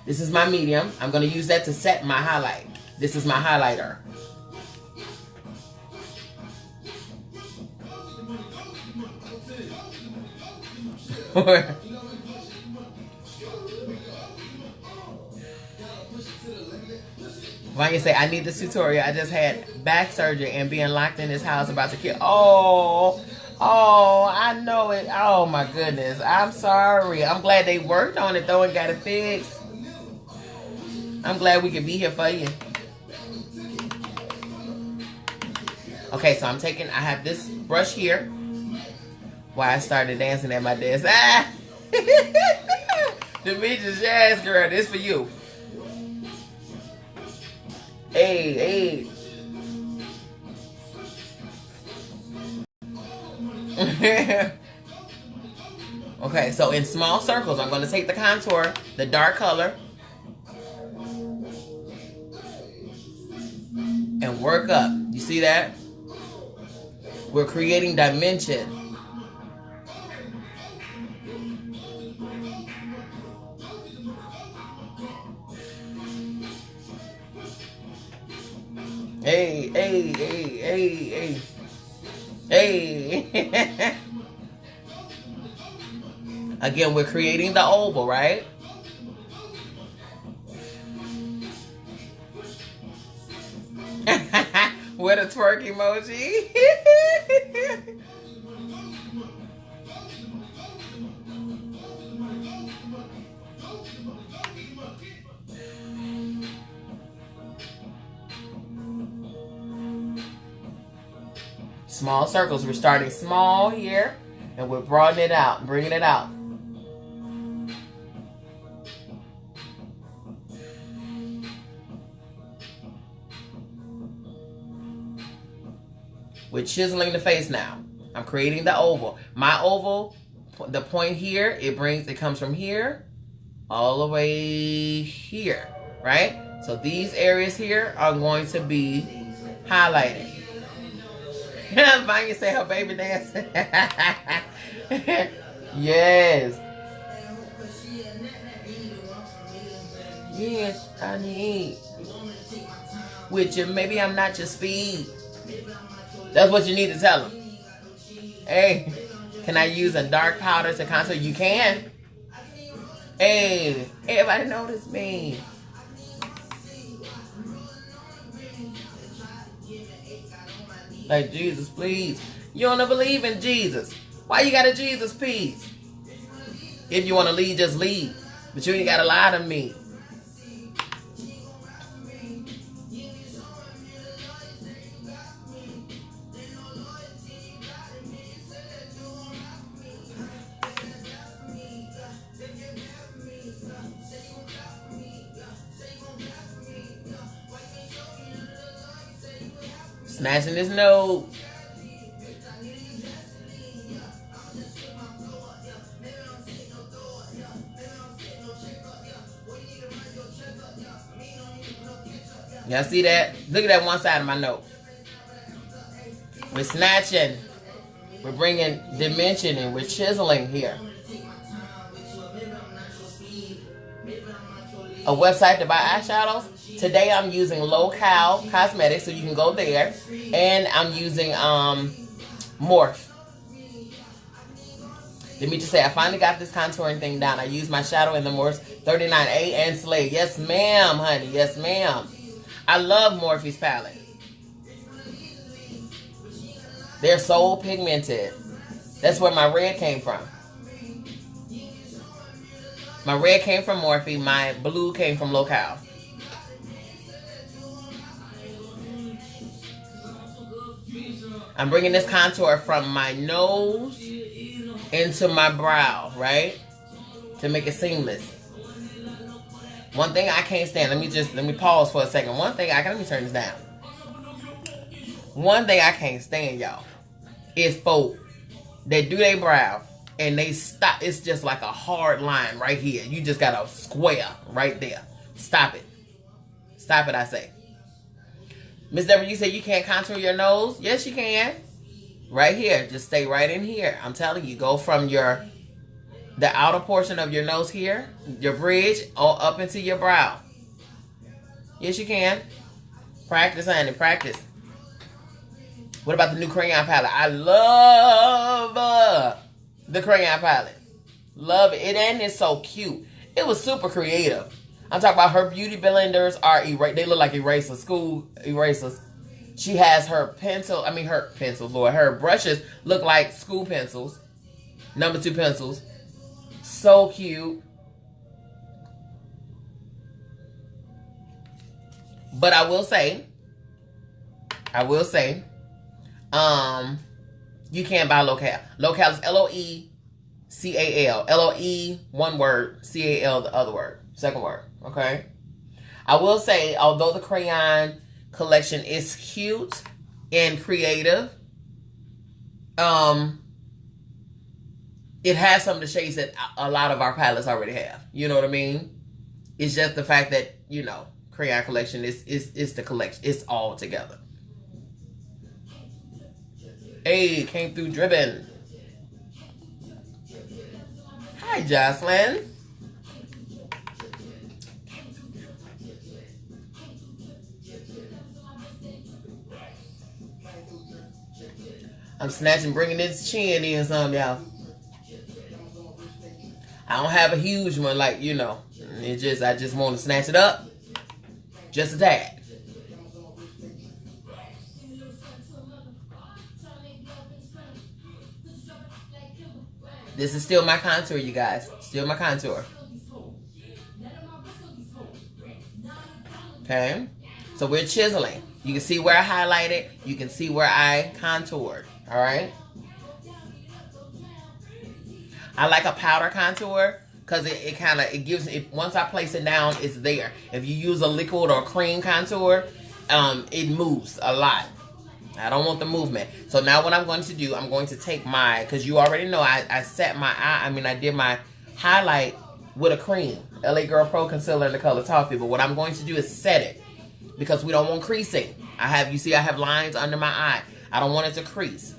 A: This is my medium. I'm going to use that to set my highlight. This is my highlighter. Vanya say, I need this tutorial. I just had back surgery and being locked in this house about to kill. Oh, I know it. Oh my goodness. I'm sorry. I'm glad they worked on it though and got it fixed. I'm glad we could be here for you. Okay, so I have this brush here. Why I started dancing at my desk. Ah! Demetrius, yes, girl, this for you. Hey. Okay, so in small circles, I'm going to take the contour, the dark color, and work up. You see that? We're creating dimension. Hey. Again, we're creating the oval, right? With a twerk emoji. Small circles. We're starting small here, and we're broadening it out, bringing it out. We're chiseling the face now. I'm creating the oval. My oval, the point here, it comes from here all the way here, right? So these areas here are going to be highlighted. Vanya say her baby dancing. Yes. Yes, I need with you. Maybe I'm not your speed. That's what you need to tell them. Hey, can I use a dark powder to contour? You can. Hey, everybody notice me. Like, Jesus, please. You don't believe in Jesus. Why you got a Jesus piece? If you want to lead, just lead. But you ain't got to lie to me. Snatching this nose. Y'all see that? Look at that one side of my nose. We're snatching. We're bringing dimension in. We're chiseling here. A website to buy eyeshadows. Today I'm using Local Cosmetics, so you can go there. And I'm using Morph. Let me just say, I finally got this contouring thing down. I used my shadow in the Morph 39A and Slay. Yes, ma'am, honey. Yes, ma'am. I love Morphe's palette. They're so pigmented. That's where my red came from. My red came from Morphe. My blue came from Local. I'm bringing this contour from my nose into my brow, right? To make it seamless. One thing I can't stand, let me pause for a second. Let me turn this down. One thing I can't stand, y'all, is folk that do their brow and they stop. It's just like a hard line right here. You just got a square right there. Stop it. Stop it, I say. Miss Deborah, you said you can't contour your nose? Yes, you can. Right here. Just stay right in here. I'm telling you, go from the outer portion of your nose here, your bridge, all up into your brow. Yes, you can. Practice, honey. Practice. What about the new crayon palette? I love the crayon palette. Love it. And it's so cute. It was super creative. I'm talking about her beauty blenders are they look like erasers, school erasers. She has her her brushes look like school pencils, number 2 pencils. So cute. But I will say, you can't buy Local. Local is Loecal. LOE, one word, CAL, the other word, second word. Okay. I will say, although the crayon collection is cute and creative, it has some of the shades that a lot of our palettes already have. You know what I mean? It's just the fact that, crayon collection is the collection. It's all together. Hey, came through dripping. Hi, Jocelyn. I'm snatching, bringing this chin in some, y'all. I don't have a huge one, like, I just want to snatch it up. Just a tad. This is still my contour, you guys. Still my contour. Okay? So we're chiseling. You can see where I highlighted. You can see where I contoured. All right? I like a powder contour because it gives it, once I place it down, it's there. If you use a liquid or cream contour, it moves a lot. I don't want the movement. So now what I'm going to do, I'm going to take my, because you already know I set my eye, I did my highlight with a cream. LA Girl Pro Concealer in the color Toffee. But what I'm going to do is set it, because we don't want creasing. You see I have lines under my eye. I don't want it to crease.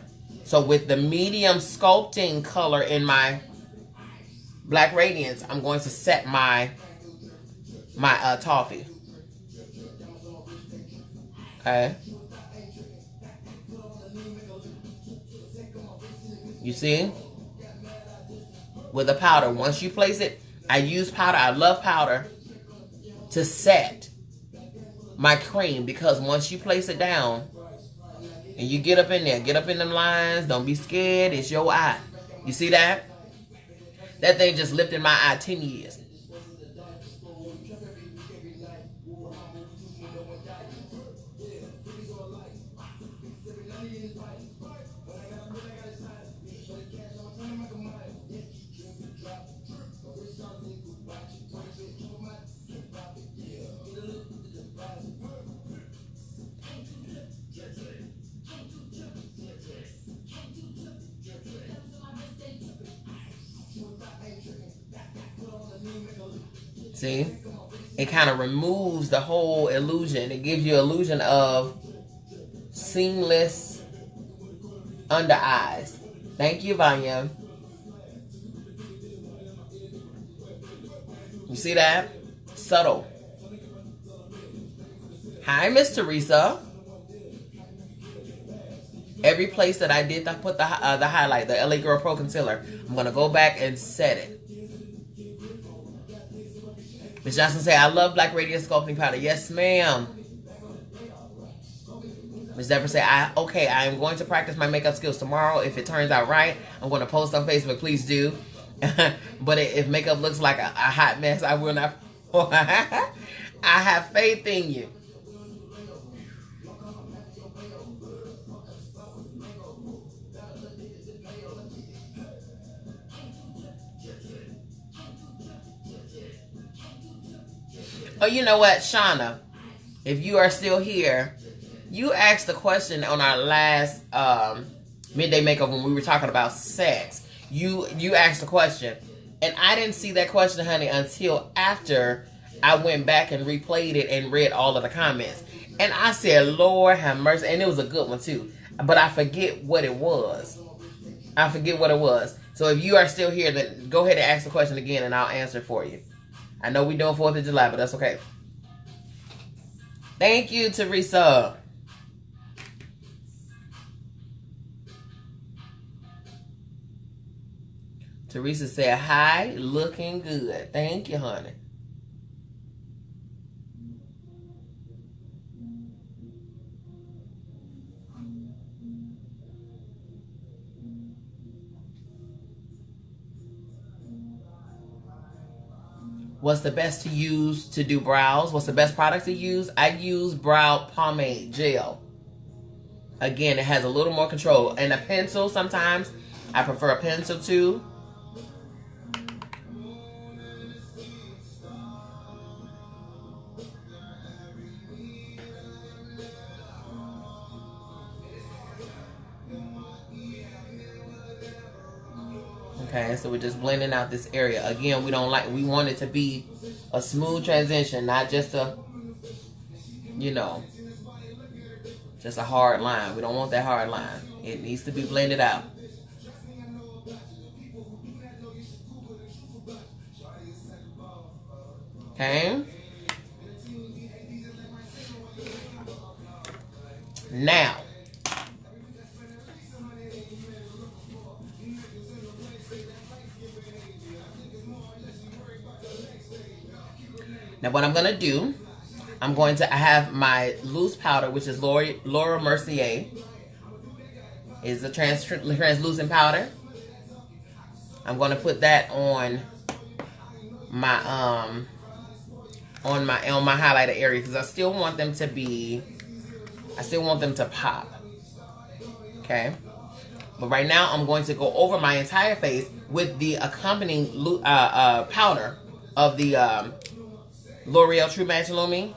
A: So with the medium sculpting color in my Black Radiance, I'm going to set my Toffee. Okay. You see? With a powder. Once you place it, I use powder. I love powder to set my cream, because once you place it down and you get up in there, get up in them lines, don't be scared. It's your eye. You see that? That thing just lifted my eye 10 years. See? It kind of removes the whole illusion. It gives you an illusion of seamless under eyes. Thank you, Vanya. You see that? Subtle. Hi, Miss Teresa. Every place that I did put the highlight, the LA Girl Pro Concealer, I'm going to go back and set it. Ms. Johnson say, I love Black Radiance Sculpting Powder. Yes, ma'am. Ms. Deborah say, I am going to practice my makeup skills tomorrow. If it turns out right, I'm going to post on Facebook. Please do. But if makeup looks like a hot mess, I will not. I have faith in you. Oh, you know what, Shauna? If you are still here, you asked the question on our last Midday Makeover when we were talking about sex. You asked the question, and I didn't see that question, honey, until after I went back and replayed it and read all of the comments. And I said, Lord have mercy. And it was a good one, too. But I forget what it was. So if you are still here, then go ahead and ask the question again, and I'll answer it for you. I know we're doing 4th of July, but that's okay. Thank you, Teresa. Teresa said, hi, looking good. Thank you, honey. What's the best to use to do brows? What's the best product to use? I use brow pomade gel. Again, it has a little more control. And a pencil, sometimes I prefer a pencil too. Okay, so we're just blending out this area. Again, we want it to be a smooth transition, not just a, just a hard line. We don't want that hard line. It needs to be blended out. Okay. Now, what I'm going to do, I have my loose powder, which is Laura Mercier. Is a translucent powder. I'm going to put that on my highlighter area, because I still want them to pop. Okay. But right now, I'm going to go over my entire face with the accompanying powder of the L'Oreal True Match Lumi.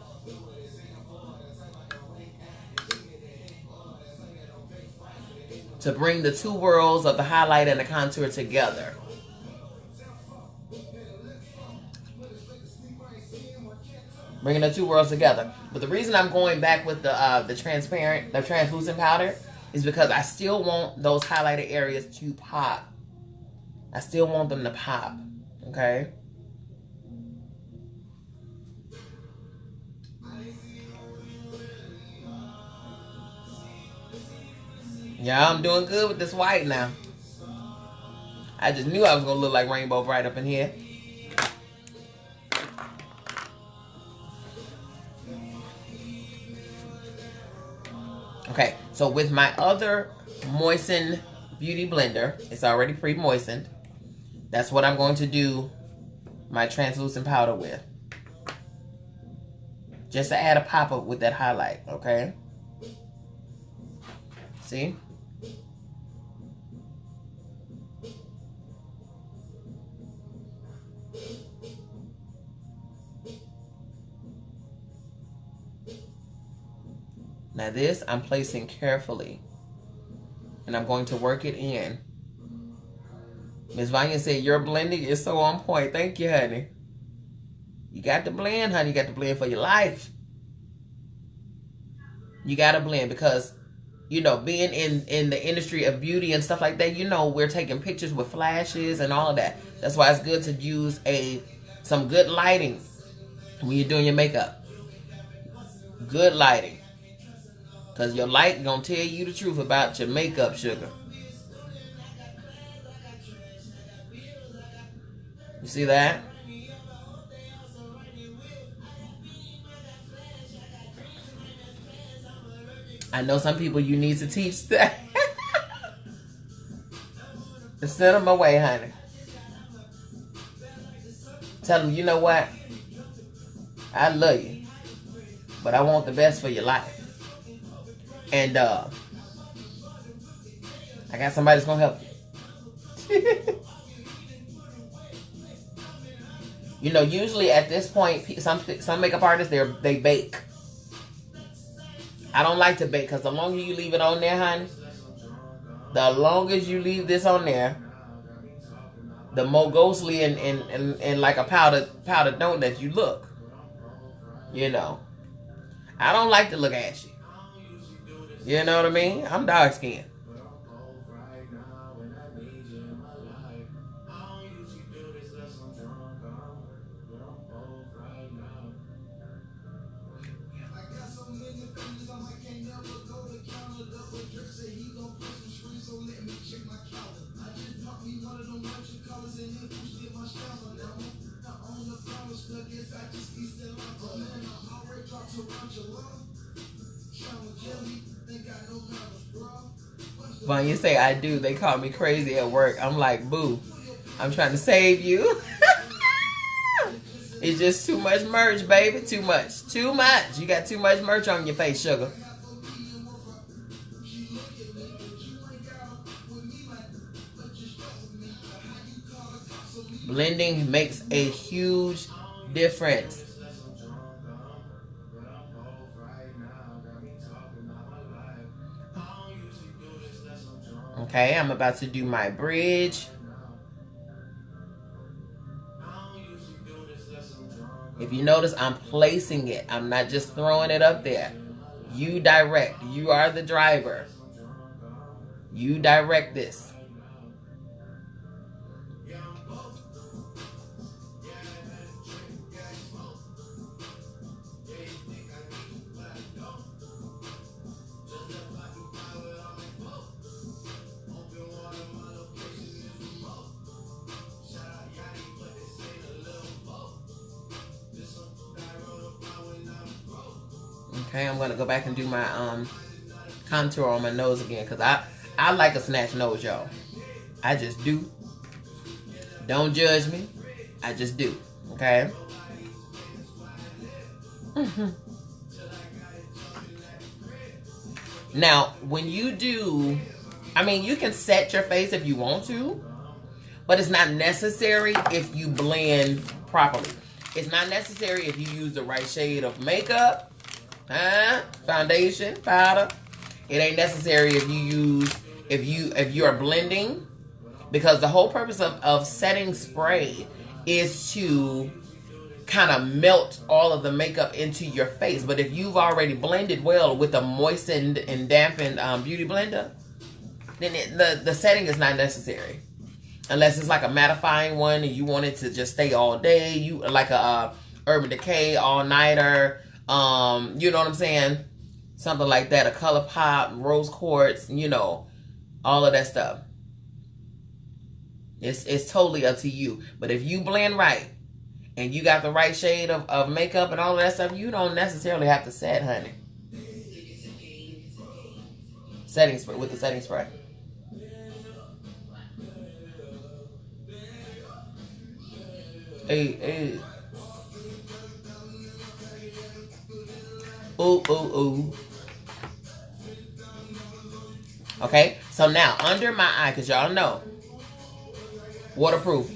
A: to bring the two worlds of the highlight and the contour together. Bringing the two worlds together. But the reason I'm going back with the translucent powder is because I still want those highlighted areas to pop. I still want them to pop. Okay? Yeah, I'm doing good with this white now. I just knew I was going to look like Rainbow Bright up in here. Okay, so with my other moistened beauty blender, it's already pre-moistened. That's what I'm going to do my translucent powder with. Just to add a pop-up with that highlight, okay? See? Now this I'm placing carefully, and I'm going to work it in. Miss Vanya said, your blending is so on point. Thank you, honey. You got to blend, honey. You got to blend for your life. You got to blend because, you know, being in the industry of beauty and stuff like that, you know, we're taking pictures with flashes and all of that. That's why it's good to use some good lighting when you're doing your makeup. Good lighting. Because your light going to tell you the truth about your makeup, sugar. You see that? I know some people you need to teach that. Send them away, honey. Tell them, you know what? I love you. But I want the best for your life. And I got somebody that's going to help you. You know, usually at this point, some makeup artists, they bake. I don't like to bake because the longer you leave it on there, honey, the longer you leave this on there, the more ghostly and like a powdered donut you look. You know. I don't like to look ashy. You know what I mean? I'm dark skinned. Vanya say I do. They call me crazy at work. I'm like, boo. I'm trying to save you. It's just too much merch, baby. Too much. Too much. You got too much merch on your face, sugar. Blending makes a huge difference. Okay, I'm about to do my bridge. If you notice, I'm placing it. I'm not just throwing it up there. You direct. You are the driver. You direct this. Okay, I'm gonna go back and do my contour on my nose again because I like a snatch nose, y'all. I just do. Don't judge me. I just do. Okay. Now, when you do, I mean, you can set your face if you want to, but it's not necessary if you blend properly. It's not necessary if you use the right shade of makeup. Foundation, powder. It ain't necessary if if you are blending, because the whole purpose of setting spray is to kind of melt all of the makeup into your face. But if you've already blended well with a moistened and dampened beauty blender, then the setting is not necessary. Unless it's like a mattifying one and you want it to just stay all day. You like a Urban Decay all-nighter. You know what I'm saying? Something like that. A Color Pop, Rose Quartz, you know, all of that stuff. It's totally up to you. But if you blend right and you got the right shade of makeup and all of that stuff, you don't necessarily have to set, honey. Setting spray with the setting spray. Hey. Ooh. Okay, so now under my eye, because y'all know, waterproof,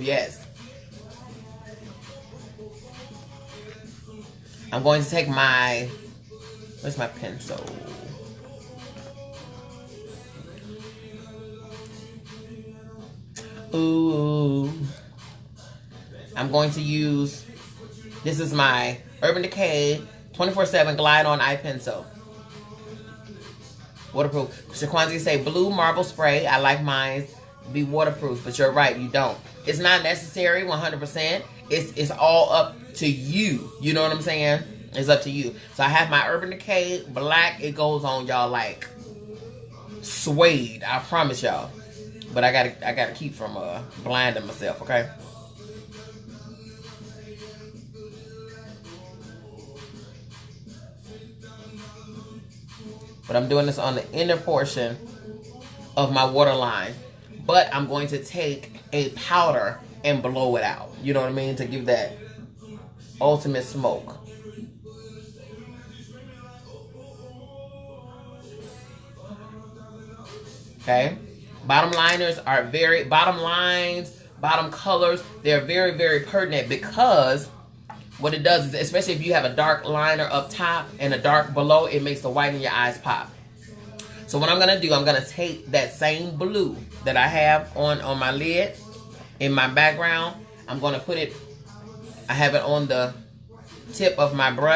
A: yes. I'm going to take my, where's my pencil? Ooh. I'm going to use, this is my Urban Decay 24/7 Glide On Eye Pencil. Waterproof. Shaquanzi say blue marble spray. I like mine be waterproof, but you're right, you don't. It's not necessary 100%. It's all up to you. You know what I'm saying? It's up to you. So I have my Urban Decay black. It goes on y'all like suede. I promise y'all. But I gotta keep from blinding myself, okay? But I'm doing this on the inner portion of my waterline. But I'm going to take a powder and blow it out. You know what I mean? To give that ultimate smoke. Okay? Bottom lines, bottom colors, they're very, very pertinent because what it does is, especially if you have a dark liner up top and a dark below, it makes the white in your eyes pop. So what I'm going to do, I'm going to take that same blue that I have on my lid in my background. I'm going to put it, I have it on the tip of my brush.